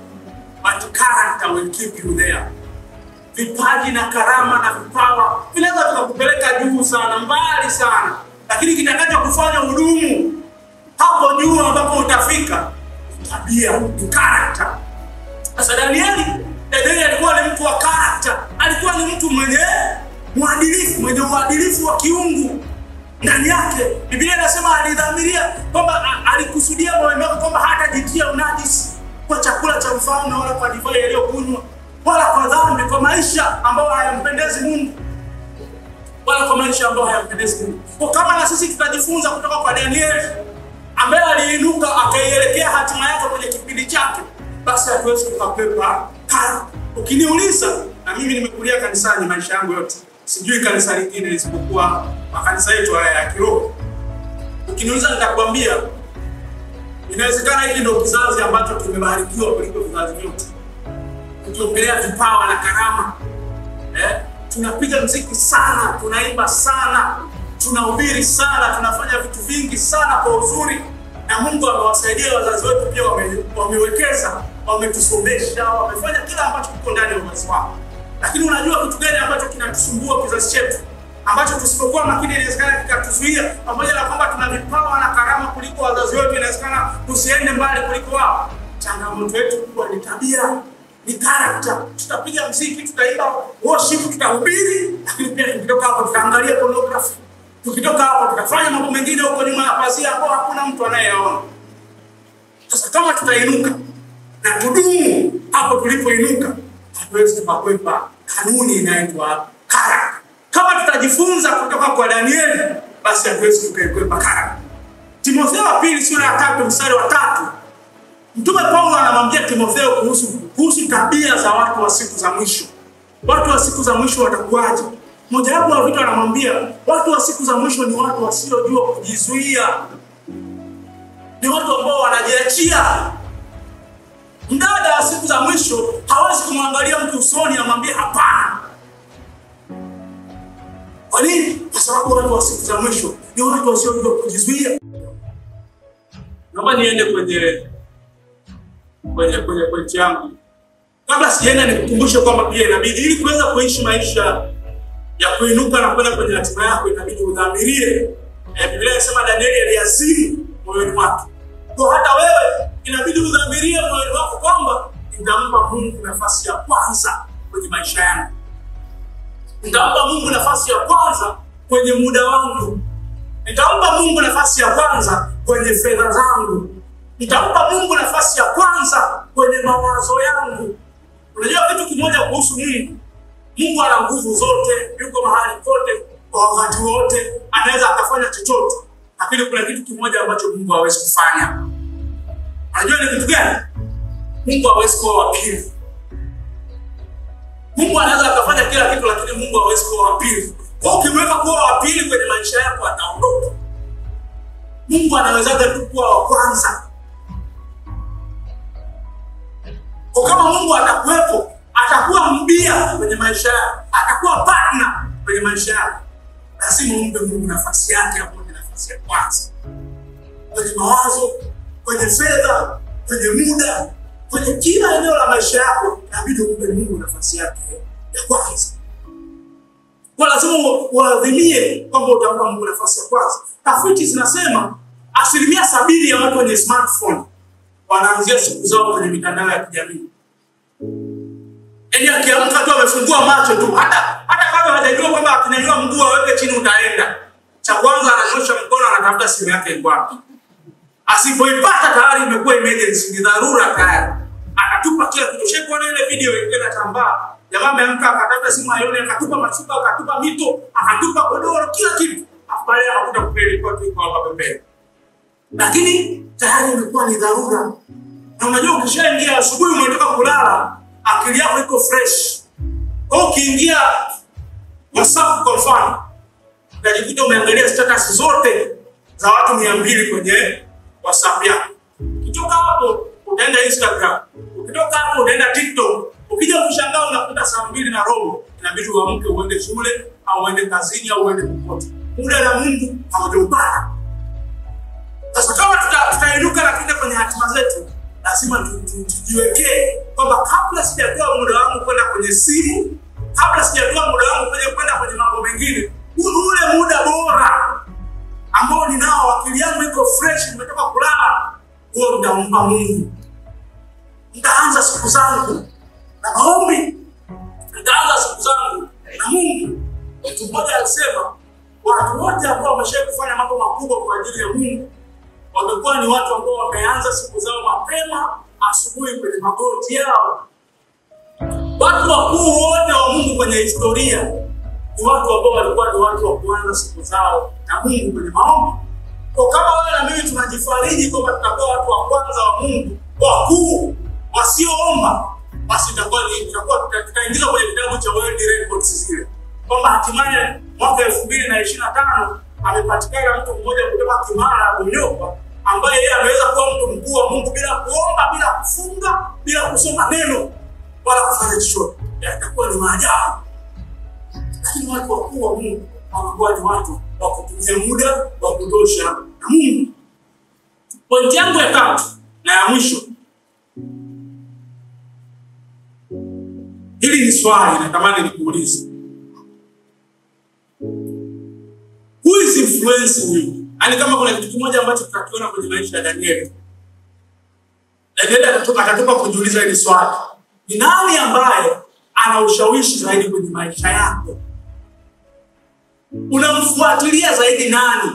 A: but character will keep you there. Vipaji na karama na vipawa vinaweza vikakupeleka juu sana, mbali sana, lakini kitakacho kufanya udumu hapo juu ambapo utafika tabia, ni character. Sasa Danieli alikuwa ni mtu wa character, alikuwa ni mtu mwenye uadilifu, mwenye uadilifu wa kiungu ndani yake. Biblia inasema alidhamiria kwamba alikusudia moyoni mwake kwamba hatajitia unajisi kwa chakula cha mfalme wala kwa divai aliyokunywa wala kwa dhambi, kwa maisha ambayo hayampendezi Mungu, wala kwa maisha ambayo hayampendezi Mungu. Kwa kama na sisi tutajifunza kutoka kwa Danieli ambaye aliinuka akaielekea hatima yake kwenye kipindi chake, basi hatuwezi kukwepa character. Ukiniuliza, na mimi nimekulia kanisani maisha yangu yote, sijui kanisa lingine isipokuwa makanisa yetu haya ya kiroho. Ukiniuliza nitakwambia, inawezekana hiki ndio kizazi ambacho tumebarikiwa kuliko vizazi vyote. Tukiongelea vipawa na karama, tunapiga muziki sana, tunaimba sana, tunahubiri sana, tunafanya vitu vingi sana kwa uzuri, na Mungu amewasaidia wazazi wetu pia, wamewekeza, wametusomesha, wamefanya kila ambacho kiko ndani ya uwezo wao. Lakini unajua kitu gani ambacho kinatusumbua kizazi chetu, ambacho tusipokuwa makini inawezekana kikatuzuia? Pamoja na kwamba tuna vipawa na karama kuliko wazazi wetu, inawezekana tusiende mbali kuliko wao. Changamoto yetu kubwa ni tabia, ni character. Tutapiga muziki, tutaimba worship, tutahubiri, lakini pia tukitoka hapo tutaangalia pornography. Tukitoka hapo tutafanya mambo mengine huko nyuma ya pazia ambayo hakuna mtu anayeyaona. Sasa kama tutainuka na tudumu hapo tulipoinuka, hatuwezi kukwepa kanuni inaitwa character. Kama tutajifunza kutoka kwa Danieli, basi hatuwezi kukwepa character. Timotheo wa pili sura ya 3 mstari wa 3. Mtume Paulo anamwambia Timotheo kuhusu tabia za watu wa siku za mwisho. Watu wa siku za mwisho watakuwaje? Moja wapo wa vitu anamwambia, watu wa siku za mwisho ni watu wasiojua kujizuia. Ni watu ambao wanajiachia. Mdada wa siku za mwisho hawezi kumwangalia mtu usoni amwambie hapana. Kwa nini? Kwa sababu watu wa siku za mwisho ni watu wasiojua kujizuia. Naomba niende kwenye yangu. Kabla sijaenda nikukumbushe kwamba pia inabidi, ili kuweza kuishi maisha ya kuinuka na kwenda kwenye hatima yako, inabidi udhamirie. Biblia inasema Danieli aliazimu moyoni mwake. Kwa hata wewe inabidi udhamirie moyoni wako kwamba nitampa Mungu nafasi ya kwanza kwenye maisha yangu. Nitampa Mungu nafasi ya kwanza kwenye muda wangu. Nitampa Mungu nafasi ya kwanza kwenye fedha zangu. Nitampa Mungu nafasi ya kwanza kwenye mawazo yangu. Unajua kitu kimoja kuhusu Mungu? Mungu ana nguvu zote, yuko mahali pote, kwa wakati wote, anaweza akafanya chochote. Lakini kuna kitu kimoja ambacho Mungu hawezi kufanya. Unajua ni kitu gani? Mungu hawezi kuwa wa pili. Mungu anaweza akafanya kila kitu, lakini Mungu hawezi kuwa wa pili. Kwa ukimweka kuwa wa pili kwenye maisha yako, ataondoka. Mungu anaweza tu kuwa wa kwanza. Kwa kama Mungu atakuwepo, atakuwa mbia kwenye maisha yako, atakuwa partner kwenye maisha yako, lazima umpe Mungu nafasi yake hapo, nafasi ya kwanza. Kwenye mawazo, kwenye fedha, kwenye muda, kwenye kila eneo la maisha yako inabidi umpe Mungu nafasi yake ya kwanza. Kwa lazima uadhimie kwamba utampa Mungu nafasi ya kwanza. Tafiti zinasema 70% ya watu wenye smartphone wanaanzia siku zao kwenye mitandao ya kijamii. Yaani akiamka tu amefungua macho tu, hata kama hajajua kwamba akinyanyua mguu aweke chini utaenda, cha kwanza ananyosha mkono, anatafuta simu yake iko wapi. Asipoipata tayari imekuwa emergency, ni dharura tayari. Akatupa kila kitu. Shekuona ile video ile tambaa. Jamaa ameamka akatafuta simu aione, akatupa machupa, akatupa mito, akatupa godoro, kila kitu. Baadaye akakuta kupeli kwa tu kwa hapa pembeni. Lakini tayari imekuwa ni dharura. Na unajua ukishaingia asubuhi umetoka kulala, akili yako iko fresh. Kwa ukiingia WhatsApp kwa mfano, unajikuta umeangalia status zote za watu 200 kwenye WhatsApp yako. Ukitoka hapo utaenda Instagram, ukitoka hapo utaenda TikTok. Ukija kushangaa unakuta saa 2:15 inabidi uamke uende shule au uende kazini au uende popote. Muda na Mungu hawajaupata. Sasa kama tutainuka na kwenda kwenye hatima zetu, lazima tujiwekee kwamba kabla sijatoa muda wangu kwenda kwenye simu, kabla sijatoa muda wangu kwenda kwenye mambo mengine, ule muda bora ambao ninao, akili yangu iko fresh, nimetoka kulala, huo nitampa Mungu. Nitaanza siku zangu na maombi, nitaanza siku zangu na Mungu. Mtu mmoja alisema watu wote ambao wameshawahi kufanya mambo makubwa kwa ajili ya Mungu wamekuwa ni watu ambao wameanza siku zao mapema asubuhi kwenye magoti yao. Watu wakuu wote wa Mungu kwenye historia ni watu ambao walikuwa ni watu wa kuanza siku zao na Mungu kwenye maombi. Kwa kama wewe na mimi tunajifariji kwamba tutakuwa watu wa kwanza wa Mungu, wakuu, wasioomba, basi tutaingiza kwenye kitabu cha World Records zile. Kwamba hatimaye mwaka 2025 amepatikana mtu mmoja kutoka Kimara Bunyokwa ambaye yeye ameweza kuwa mtu mkuu wa Mungu bila kuomba, bila kufunga, bila kusoma neno wala kufanya chochote. Yatakuwa ni maajabu. Lakini watu wakuu wa Mungu wamekuwa ni watu wa kutumia muda wa kutosha na Mungu. Pointi yangu ya tatu na ya mwisho, hili ni swali natamani nikuulize. Who is influencing you? Yaani kama kuna kitu kimoja ambacho tutakiona kwenye maisha ya Danieli. Danieli atatoka kujiuliza hili swali. Ni nani ambaye ana ushawishi zaidi kwenye maisha yako? Unamfuatilia zaidi nani?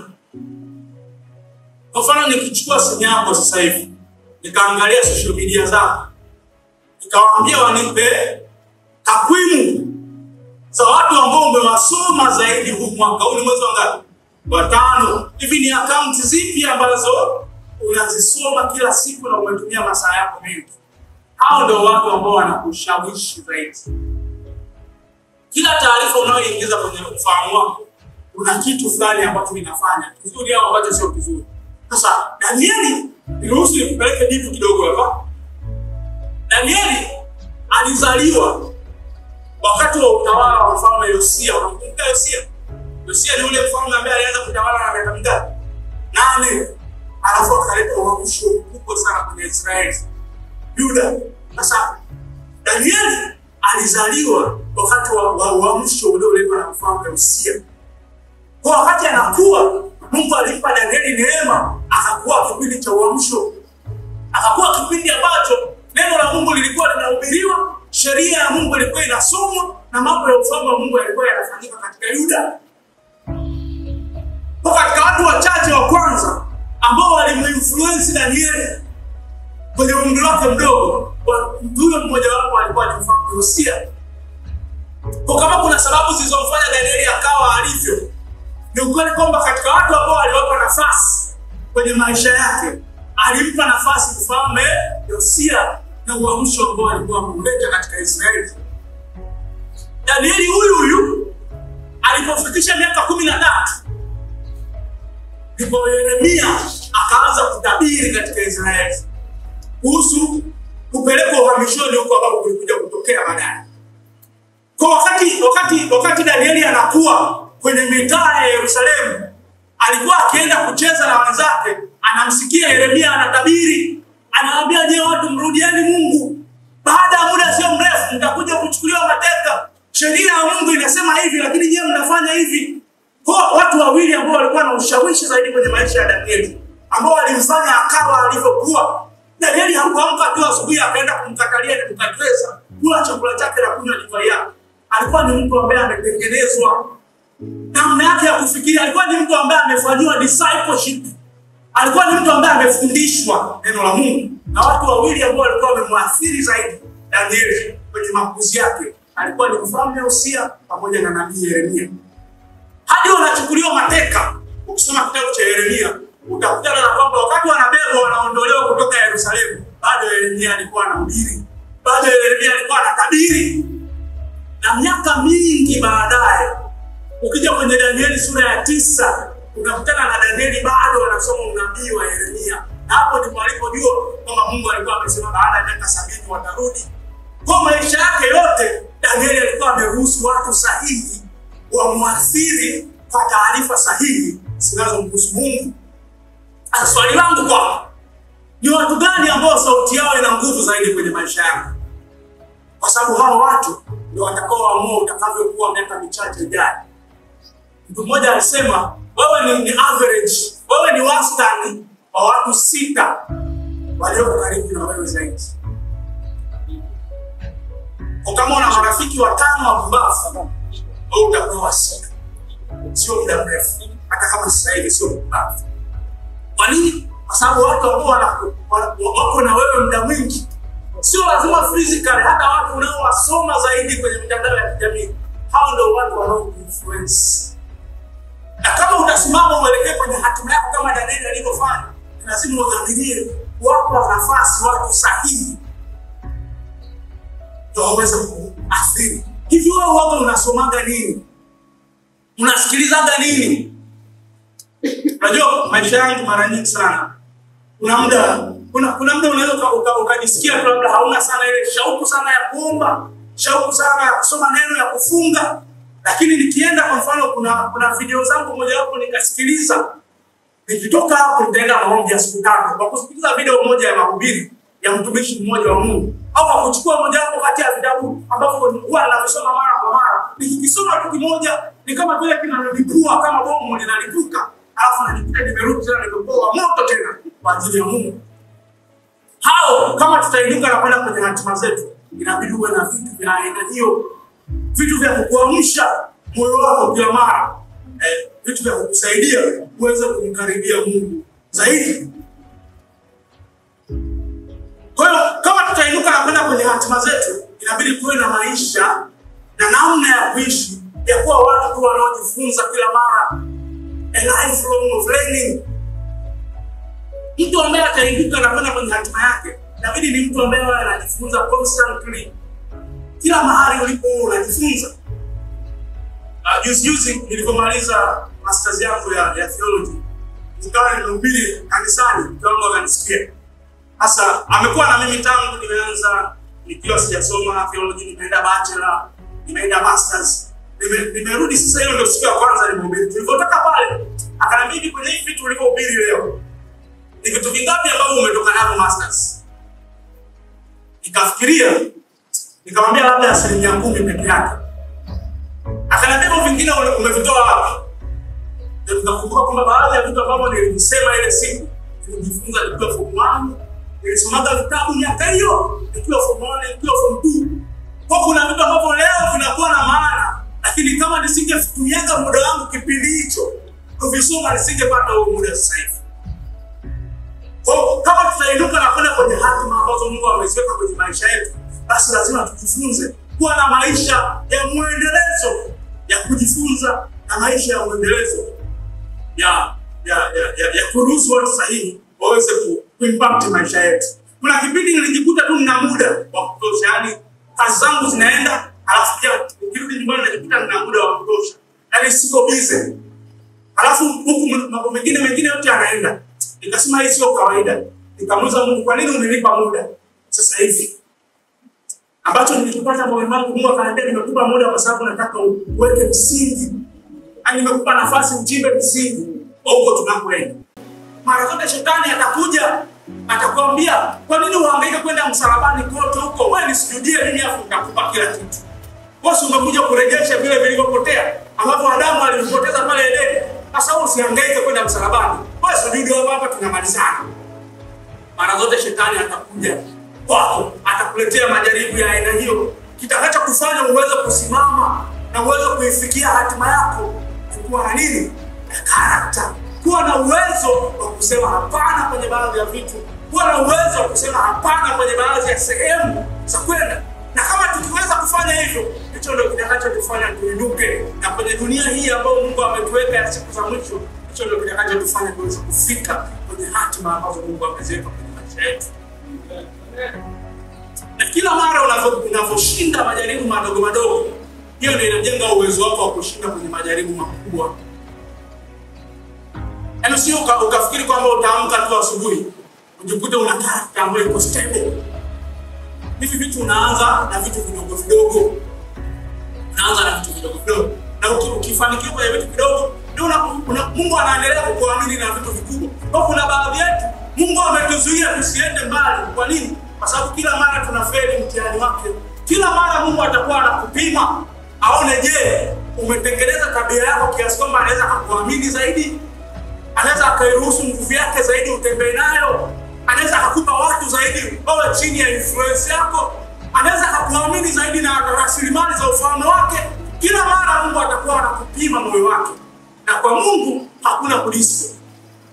A: Kwa mfano nikichukua simu yako sasa hivi, nikaangalia social media zako, nikawaambia wanipe takwimu za watu ambao umewasoma zaidi huu mwaka. Huu ni mwezi wa ngapi? Wa 5. Hivi ni akaunti zipi ambazo unazisoma kila siku na umetumia masaa yako mengi? Hao ndio watu ambao wanakushawishi zaidi. Kila taarifa unayoingiza kwenye ufahamu wako, kuna kitu fulani ambacho kinafanya kizuri au ambacho sio kizuri. Sasa Danieli, niruhusu nikupeleke dipu kidogo hapa. Danieli alizaliwa wakati wa utawala wa mfalme Yosia. Unamkumbuka Yosia? Yosia ni yule mfalme ambaye alianza kutawala na miaka mingapi? 8. Alafu akaleta uamsho mkubwa sana kwenye Israeli, Yuda. Sasa Danieli alizaliwa wakati wa uamsho ulioletwa na mfalme Yosia. Kwa wakati anakuwa, Mungu alimpa Danieli neema, akakuwa kipindi cha uamsho. Akakuwa kipindi ambacho neno la Mungu lilikuwa linahubiriwa, sheria ya Mungu ilikuwa inasomwa, na mambo ya ufalme wa Mungu yalikuwa yanafanyika katika Yuda. Kwa katika watu wachache wa kwanza ambao walimuinfluence Danieli kwenye umri wake mdogo, huyo mmoja wapo alikuwa ni mfalme Yosia. Kwa kama kuna sababu zilizomfanya Danieli akawa alivyo, ni ukweli kwamba katika watu ambao aliwapa nafasi kwenye maisha yake, alimpa nafasi mfalme Yosia na uamsho ambao alikuwa ameleta katika Israeli. Danieli huyu alipofikisha miaka 13, ndipo Yeremia akaanza kutabiri katika Israeli kuhusu kupelekwa uhamishoni huko ambapo kulikuja kutokea baadaye. Kwa wakati Danieli anakuwa kwenye mitaa ya Yerusalemu, alikuwa akienda kucheza na wenzake, anamsikia Yeremia anatabiri Anawaambia je, watu mrudieni Mungu. Baada ya muda sio mrefu mtakuja kuchukuliwa mateka. Sheria ya Mungu inasema hivi, lakini je mnafanya hivi? Kwa watu wawili ambao walikuwa na ushawishi zaidi kwenye maisha ya Danieli, ambao walimfanya akawa alivyokuwa. Danieli hakuamka tu asubuhi akaenda kumkatalia na kumkatweza kula chakula chake na kunywa divai yake. Alikuwa ni mtu ambaye ametengenezwa namna yake ya kufikiri. Alikuwa ni mtu ambaye amefanywa discipleship. Alikuwa ni mtu ambaye amefundishwa neno la Mungu. Na watu wawili ambao walikuwa wamemwathiri zaidi Danieli kwenye makuzi yake alikuwa ni mfalme Yosia pamoja na nabii Yeremia. Hadi wanachukuliwa mateka. Ukisoma kitabu cha Yeremia utakutana na kwamba wakati wanabebwa wanaondolewa kutoka Yerusalemu, bado Yeremia alikuwa anahubiri, bado Yeremia alikuwa anatabiri. Na miaka mingi baadaye ukija kwenye Danieli sura ya 9 unakutana na Danieli bado anasoma unabii wa Yeremia. Na hapo ndipo alipojua kwamba Mungu alikuwa amesema baada ya miaka 70 watarudi. Kwa maisha yake yote Danieli alikuwa ameruhusu watu sahihi wamwathiri kwa taarifa sahihi zinazomhusu Mungu. Swali langu kwa ni watu gani ambao sauti yao ina nguvu zaidi kwenye maisha yako? Kwa sababu hao watu ndio watakaoamua utakavyokuwa miaka michache ijayo. Mtu mmoja alisema wewe ni average, wewe ni wastani wa watu 6 walio karibu na wewe zaidi. Kama una marafiki 5 wa mbafu, wewe utakuwa 6. Sio muda mrefu, hata kama sasa hivi sio mbafu. Kwa nini? Kwa sababu watu ambao wako na wewe muda mwingi, sio lazima physically, hata watu unaowasoma zaidi kwenye mitandao ya kijamii, hao ndio watu wanao-influence. Na kama utasimama uelekee kwenye hatima yako kama Danieli alivyofanya, lazima udhamirie wapa nafasi watu sahihi ndio waweze kuathiri. Hivi wewe waga unasomaga nini? Unasikilizaga nini? Unajua maisha yangu mara nyingi sana kuna muda unaweza ukajisikia labda hauna sana ile shauku sana ya kuomba, shauku sana ya kusoma neno, ya kufunga. Lakini nikienda kwa mfano kuna video zangu moja hapo nikasikiliza, nikitoka hapo nitaenda maombi ya siku 3 kwa kusikiliza video moja ya mahubiri ya mtumishi mmoja wa Mungu, au kuchukua moja hapo kati ya vitabu ambavyo huwa anasoma mara kwa mara. Nikisoma tu kimoja ni kama vile kinalipua, kama bomu linalipuka, alafu najikuta nimerudi tena nikopoa moto tena kwa ajili ya Mungu. Hao kama tutainuka na kwenda kwenye hatima zetu, inabidi uwe na vitu vya aina hiyo, vitu vya kukuamsha moyo wako kila mara, vitu vya kukusaidia uweze kumkaribia Mungu zaidi. Kwa hiyo kama tutainuka na kwenda kwenye hatima zetu, inabidi tuwe na maisha na namna ya kuishi ya kuwa watu tu wanaojifunza kila mara, a lifelong learning. Mtu ambaye atainuka na kwenda kwenye hatima yake, inabidi ni mtu ambaye anajifunza constantly. Kila mahali ulipo unajifunza. Juzi nilipomaliza masters yangu ya theology, nikawa nimehubiri kanisani, mtu wangu akanisikia. Sasa amekuwa na mimi tangu nimeanza, nikiwa sijasoma theology, nimeenda bachelor, nimeenda masters. Nimerudi sasa, hiyo ndio siku ya kwanza nimehubiri. Tulipotoka pale, akaniambia kwenye hivi vitu ulivyohubiri leo, ni vitu vingapi ambavyo umetoka navyo masters? Nikafikiria, nikamwambia labda 10% pekee yake. Akaniambia vingine umevitoa wapi? Nikakumbuka kwamba baadhi ya vitu ambavyo nilisema ile siku, nilijifunza nikiwa form 1, nilisoma vitabu miaka hiyo, nikiwa form 1, nikiwa form 2. Kwa kuna vitu ambavyo leo vinakuwa na maana, lakini kama nisingetumia muda wangu kipindi hicho kuvisoma, nisingepata huo muda sasa hivi. Kwa kama tutainuka na kwenda kwenye hatima ambazo Mungu ameziweka kwenye maisha yetu, basi lazima tujifunze kuwa na maisha ya muendelezo, ya kujifunza na maisha ya muendelezo ya kuruhusu watu sahihi waweze kuimpact maisha yetu. Kuna kipindi nilijikuta tu nina muda wa kutosha, yani kazi zangu zinaenda, alafu pia ukirudi nyumbani najikuta nina muda wa kutosha, yani siko busy, alafu huku mambo mengine yote yanaenda. Nikasema hii sio kawaida. Nikamuuliza Mungu, kwa nini unanipa muda sasa hivi? Ambacho nilikipata moyoni wangu, Mungu akaniambia nimekupa muda kwa sababu nataka uweke msingi. Ani nimekupa nafasi uchimbe msingi huko tunakoenda. Mara zote shetani atakuja Atakwambia, kwa nini uhangaika kwenda msalabani kote huko? Wewe nisujudie mimi afu nitakupa kila kitu. Wewe umekuja kurejesha vile vilivyopotea ambavyo Adamu alivipoteza pale Edeni. Sasa wewe usihangaike kwenda msalabani. Wewe sujudi hapa tunamalizana. Mara zote shetani atakuja kwako, atakuletea majaribu ya aina hiyo. Kitakacho kufanya uweze kusimama na uweze kuifikia hatima yako kuwa na nini? Character. Kuwa na uwezo wa kusema hapana kwenye baadhi ya vitu. Kuwa na uwezo wa kusema hapana kwenye baadhi ya sehemu za kwenda. Na kama tukiweza kufanya hivyo, hicho ndio kitakachotufanya tuinuke. Na kwenye dunia hii ambayo Mungu ametuweka ya siku za mwisho, hicho ndio kitakachotufanya tuweze kufika kwenye hatima ambazo Mungu ameziweka kwenye maisha yetu. Na kila mara unavyoshinda majaribu madogo madogo, hiyo ndio inajenga uwezo wako wa kushinda kwenye majaribu makubwa. Yaani sio ukafikiri kwamba utaamka tu asubuhi ujikute una character ambayo iko stable. Hivi vitu unaanza na vitu vidogo vidogo. Na ukifanikiwa kwenye vitu vidogo, ndio Mungu anaendelea kukuamini na vitu vikubwa. Kwa kuna baadhi yetu Mungu ametuzuia tusiende mbali. Kwa nini? Kwa sababu kila mara tunafeli mtihani wake. Kila mara Mungu atakuwa anakupima aone, je, umetengeneza tabia yako kiasi kwamba anaweza kukuamini zaidi? Anaweza akairuhusu nguvu yake zaidi utembee nayo? Anaweza kukupa watu zaidi wawe chini ya influence yako? Anaweza kukuamini zaidi na rasilimali za ufalme wake? Kila mara Mungu atakuwa anakupima moyo wake. Na kwa Mungu hakuna kulisi,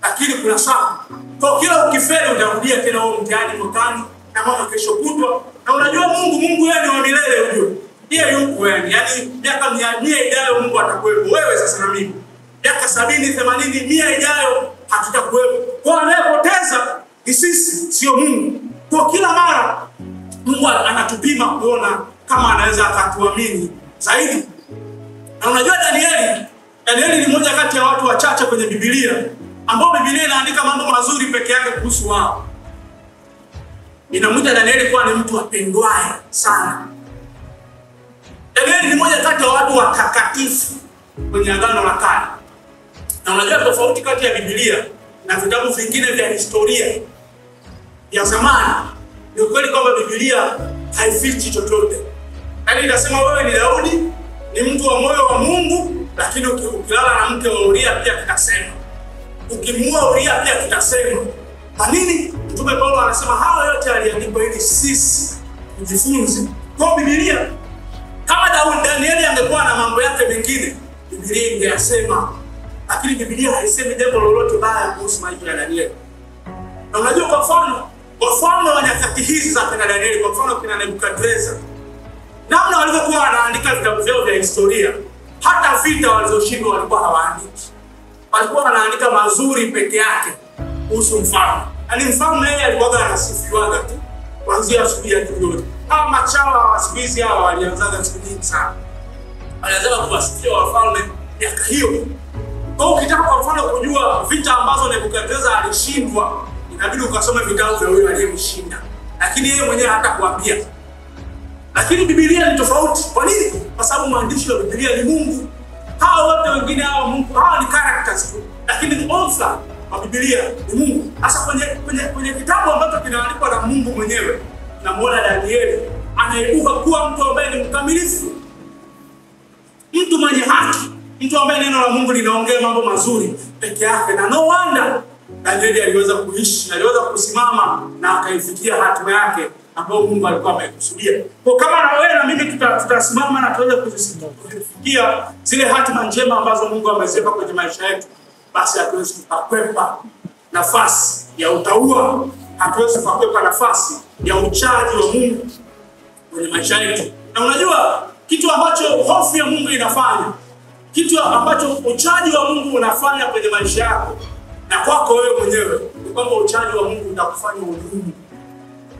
A: lakini kuna saa. Kwa kila ukifeli utarudia tena huo mtihani mwakani na mwaka kesho kutwa. Na unajua Mungu yeye ni wa milele unajua. Yeye yuko yani miaka 100 ijayo Mungu atakuwepo. Wewe sasa na mimi miaka 70, 80, 100 ijayo hatutakuwepo. Kwa anayepoteza ni sisi, sio Mungu. Kwa kila mara Mungu anatupima kuona kama anaweza akatuamini zaidi. Na unajua Danieli ni mmoja kati ya watu wachache kwenye Biblia ambao Biblia inaandika mambo mazuri peke yake kuhusu wao. Inamuita Danieli kuwa ni mtu apendwaye sana. Danieli ni mmoja kati ya watu watakatifu kwenye Agano la Kale. Na unajua tofauti kati ya Biblia na vitabu vingine vya historia ya zamani ni ukweli kwamba Biblia haifichi chochote. Yaani inasema wewe ni Daudi, ni mtu wa moyo wa Mungu, lakini ukilala na mke wa Uria pia kitasema. Ukimuoa Uria pia kitasema. Kwa nini? Mtume Paulo anasema hayo yote aliandikwa ili sisi tujifunze. Kwa Biblia kama Danieli angekuwa na mambo yake mengine, Biblia ingeyasema. Lakini Biblia haisemi jambo lolote baya kuhusu maisha ya Danieli. Na unajua kwa mfano, wafalme wa nyakati hizi za kina Danieli, kwa mfano kina Nebukadreza, namna walivyokuwa wanaandika vitabu vyao vya historia, hata vita walizoshinda walikuwa hawaandiki. Walikuwa wanaandika mazuri peke yake kuhusu mfalme. Yaani mfalme yeye alikuwa anasifiwa tu kuanzia asubuhi hadi jioni. Kama machawa wa siku hizi hawa walianza siku nyingi sana. Walianza kuwasifia wafalme miaka hiyo. Kwa ukitaka kwa mfano kujua vita ambazo Nebukadreza alishindwa, inabidi ukasome vitabu vya yule aliyemshinda. Lakini yeye mwenyewe hata kuambia. Lakini Biblia ni tofauti. Kwa nini? Kwa sababu mwandishi wa Biblia ni Mungu. Hao wote wengine hao Mungu, hao ni characters tu. Lakini author wa Biblia ni Mungu. Hasa kwenye kitabu ambacho kinaandikwa na Mungu mwenyewe, tunamuona Danieli anaibuka kuwa mtu ambaye ni mkamilifu. Mtu mwenye haki, mtu ambaye neno la Mungu linaongea mambo mazuri peke yake. Na no wonder Danieli aliweza kuishi, aliweza kusimama na akaifikia hatima yake ambayo Mungu alikuwa amekusudia. Kwa kama na wewe na mimi tutasimama na tuweze kufikia zile hatima njema ambazo Mungu ameziweka kwenye maisha yetu, basi hatuwezi kukwepa nafasi ya utaua, hatuwezi kukwepa nafasi ya uchaji wa Mungu kwenye maisha yetu. Na unajua kitu ambacho hofu ya Mungu inafanya, kitu ambacho uchaji wa Mungu unafanya kwenye maisha yako na kwako wewe mwenyewe, ni kwamba uchaji wa Mungu utakufanya udumu,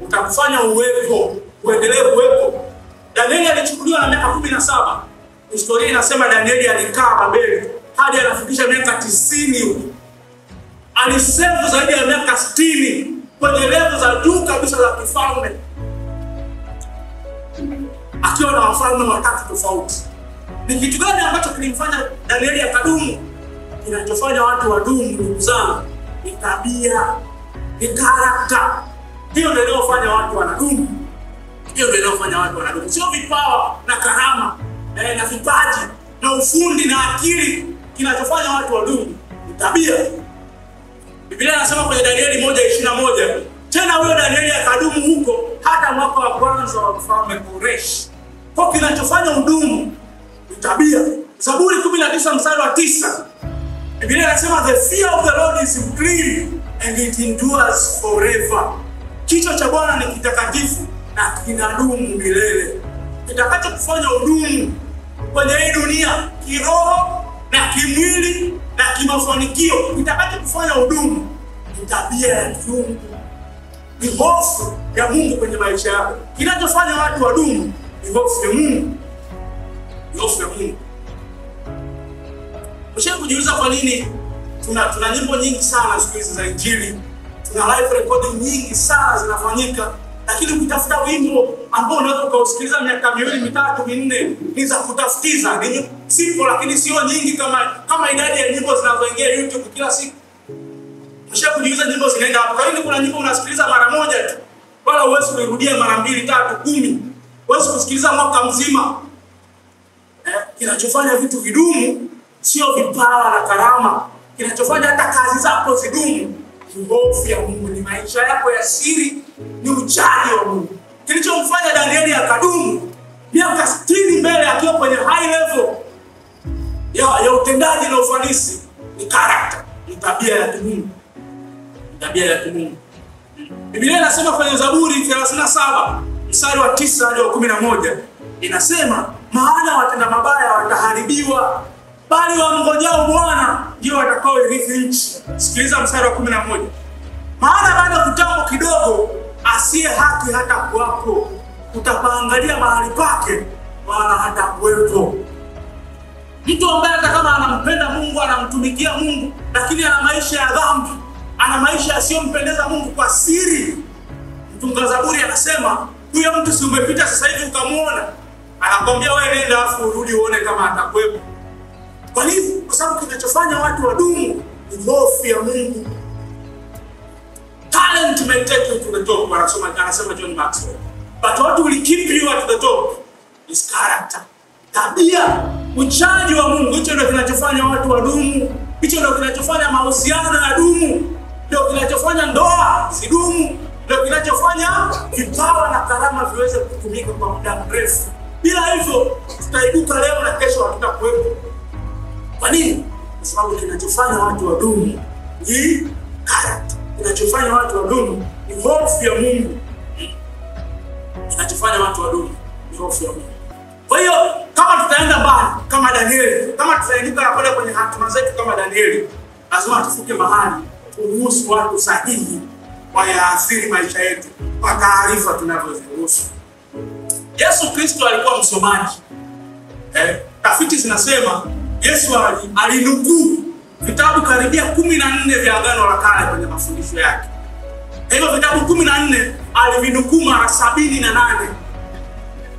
A: utakufanya uwepo, uendelee kuwepo. Danieli alichukuliwa na miaka 17. Historia inasema Danieli alikaa Babeli hadi anafikisha miaka 90. Aliserve zaidi ya miaka 60 kwenye level za juu kabisa za kifalme, akiwa na wafalme watatu tofauti. Ni kitu gani ambacho kilimfanya Danieli akadumu? Kinachofanya watu wadumu, ndugu zangu, ni tabia ni character. Hiyo ndio inayofanya watu wanadumu. Hiyo ndio inayofanya watu wanadumu. Sio vipawa na karama na vipaji na ufundi na akili. Kinachofanya watu wadumu ni tabia. Biblia inasema kwenye Danieli 1:21, tena huyo Danieli akadumu huko hata mwaka wa kwanza wa mfalme Koreshi. Kwa kinachofanya udumu ni tabia. Zaburi 19:9, Biblia inasema the fear of the Lord is clean and it endures forever. Kichwa cha Bwana ni kitakatifu na kinadumu milele. Kitakacho kufanya udumu kwenye hii dunia kiroho na kimwili na kimafanikio, kitakacho kufanya udumu ni tabia ya kiungu, ni hofu ya Mungu kwenye maisha yako. Kinachofanya watu wadumu ni hofu ya Mungu, ni hofu ya Mungu. Mshawahi kujiuliza kwa nini tuna nyimbo nyingi sana siku hizi za injili, tuna live recording nyingi sana zinafanyika, lakini ukitafuta wimbo ambao unaweza ukausikiliza miaka 2, 3, 4 ni za kutafutiza, ni simple lakini sio nyingi kama idadi ya nyimbo zinazoingia YouTube kila siku. Mshawahi kujiuliza nyimbo zinaenda hapo? Kwa nini kuna nyimbo unasikiliza mara moja tu, wala huwezi kuirudia mara 2, 3, 10, huwezi kusikiliza mwaka mzima? Kinachofanya vitu vidumu sio vipawa na karama. Kinachofanya hata kazi zako zidumu ni hofu ya Mungu, ni maisha yako ya siri, ni uchaji wa Mungu. Kilichomfanya Danieli akadumu miaka 60 mbele akiwa kwenye high level ya utendaji na ufanisi ni character, ni tabia ya Mungu. Tabia ya Mungu. Biblia inasema kwenye Zaburi 37:9 hadi 11, inasema maana watenda mabaya wataharibiwa, bali wamngojao Bwana ndio watakaoirithi nchi. Sikiliza mstari wa 11. Maana baada ya kitambo kidogo asiye haki hata kuwapo, utapaangalia mahali pake wala hata kuwepo. Mtu ambaye hata kama anampenda Mungu, anamtumikia Mungu, lakini ana maisha ya dhambi, ana maisha yasiyompendeza Mungu kwa siri, mtunga Zaburi anasema huyo mtu si umepita sasa hivi ukamuona, anakwambia wewe nenda afu urudi uone kama atakuwepo. Kwa nini? Kwa sababu kinachofanya watu wadumu ni hofu ya Mungu. Talent may take you to the top, anasema John Maxwell, but what will keep you at the top is character, tabia, uchaji wa Mungu. Hicho ndio kinachofanya watu wadumu. Hicho ndio kinachofanya mahusiano yadumu, ndio kinachofanya ndoa zidumu, ndio kinachofanya vipawa na karama viweze kutumika kwa muda mrefu. Bila hivyo tutaibuka leo na kesho hatutakuwepo. Kwa nini? Kwa sababu kinachofanya watu wadumu ni character. Kinachofanya watu wadumu ni hofu ya Mungu. Kinachofanya watu wadumu ni hofu ya Mungu. Kwa hiyo kama tutaenda mbali kama Danieli, kama tutainuka na kwenda kwenye hatima zetu kama Danieli, lazima tufike mahali turuhusu watu sahihi wayaathiri maisha yetu kwa taarifa tunavyoziruhusu. Yesu Kristo alikuwa msomaji. Tafiti zinasema Yesu alinukuu vitabu karibia 14 vya Agano la Kale kwenye mafundisho yake. Hivyo vitabu 14 alivinukuu mara 78.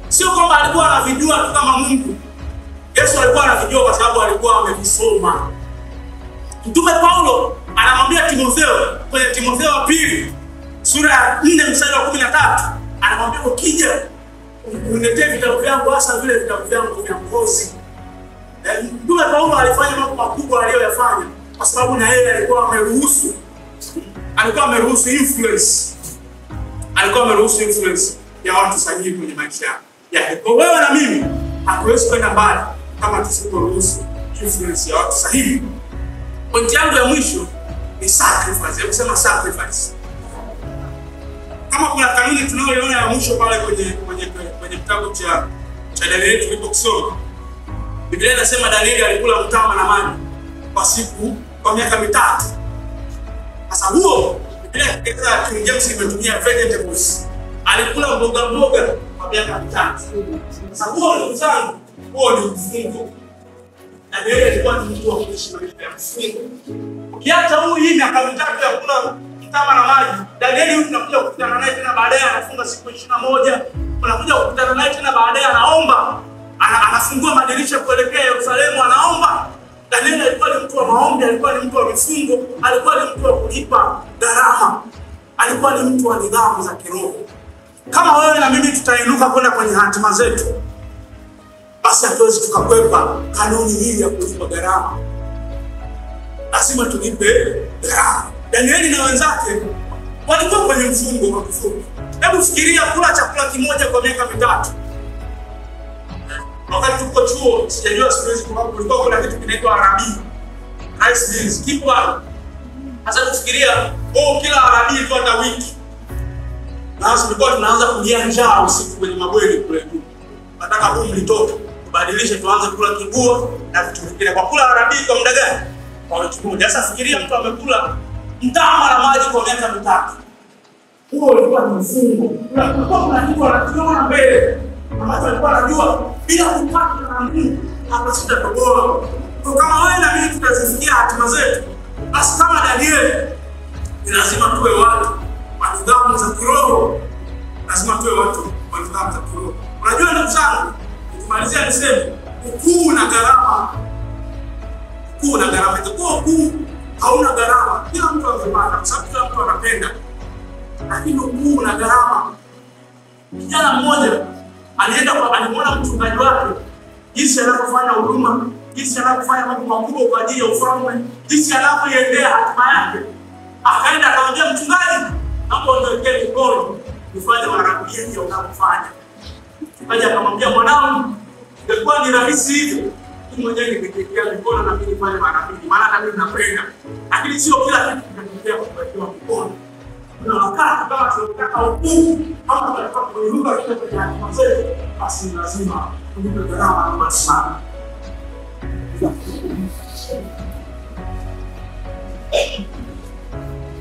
A: Sio kwamba alikuwa anavijua tu kama Mungu. Yesu alikuwa anavijua kwa sababu alikuwa amevisoma. Mtume Paulo anamwambia Timotheo kwenye Timotheo wa pili sura ya 4 mstari wa 13, anamwambia ukija uniletee vitabu vyangu, hasa vile vitabu vyangu vya ngozi. Mtume Paulo alifanya mambo makubwa aliyoyafanya kwa sababu na yeye alikuwa ameruhusu influence. Alikuwa ameruhusu influence ya watu sahihi kwenye maisha yake. Kwa wewe na mimi hatuwezi kwenda mbali kama tusiporuhusu influence ya watu sahihi. Pointi yangu ya mwisho ni sacrifice. Hebu sema sacrifice. Kama kuna kanuni tunayoiona ya mwisho pale kwenye kitabu cha Danieli tulipokisoma, Biblia inasema Danieli alikula mtama na maji kwa miaka 3. Sasa huo Biblia katika King James imetumia vegetables. Alikula mboga kwa miaka 3. Sasa huo ndugu zangu, huo ni mfungo. Danieli alikuwa ni mtu wa kuishi maisha ya mfungo. Ukiacha hii miaka 3 ya kula mtama na maji, Danieli huyu tunakuja kukutana naye tena baadaye anafunga siku 21. Tunakuja kukutana naye tena baadaye anaomba. Anafungua madirisha kuelekea Yerusalemu, anaomba. Danieli alikuwa ni mtu wa maombi, alikuwa ni mtu wa mifungo, alikuwa ni mtu wa kulipa gharama. alikuwa ni mtu wa nidhamu za kiroho. Kama wewe na mimi tutainuka kwenda kwenye hatima zetu, basi hatuwezi tukakwepa kanuni hii ya kulipa gharama. Lazima tulipe gharama. Danieli na wenzake walikuwa kwenye mfungo wa kufunga. Hebu fikiria kula chakula kimoja kwa miaka 3. Wakati tuko chuo, sijajua siku hizi kulikuwa kuna kitu kinaitwa arabi. Rice meals, kipo hapo. Sasa kufikiria, kila arabi tu hata wiki. Na sasa tulikuwa tunaanza kulia njaa usiku kwenye mabweni kule juu. Nataka bomu litoke, tubadilishe tuanze kula kiguo na vitu vingine. Kwa kula arabi kwa muda gani? Kwa wiki moja. Sasa fikiria mtu amekula mtama na maji kwa miaka 3. Huo ulikuwa ni mfungo. Kulikuwa kuna kitu anakiona mbele. Ambacho alikuwa anajua bila kupata na Mungu hapa sitatoboa. Kwa kama wewe na mimi tutazifikia hatima zetu, basi kama Danieli ni lazima tuwe watu wa nidhamu za kiroho. Lazima tuwe watu wa nidhamu za kiroho. Unajua ndugu zangu, nikimalizia niseme ukuu na gharama. Ukuu na gharama. Itakuwa ukuu hauna gharama. Kila mtu angepata, kwa sababu kila mtu anapenda. Lakini ukuu na gharama. Kijana mmoja alimwona mchungaji wake jinsi anavyofanya huduma, jinsi anavyofanya mambo makubwa kwa ajili ya ufalme, jinsi anavyoendea hatima yake. Akaenda akamwambia mchungaji, naomba uniwekee mikono nifanye mara mbili ya unapofanya. Mchungaji akamwambia, mwanangu, ingekuwa ni rahisi hivyo, mimi mwenyewe ningekuwekea mikono na mimi nifanye mara mbili, maana na mimi napenda. Lakini sio kila kitu kinatokea kwa kuwekewa mikono. Na wakati kama tunataka ukuu, kama tunataka kuinuka kwenye hatima zetu, basi lazima tulipe gharama na maslahi.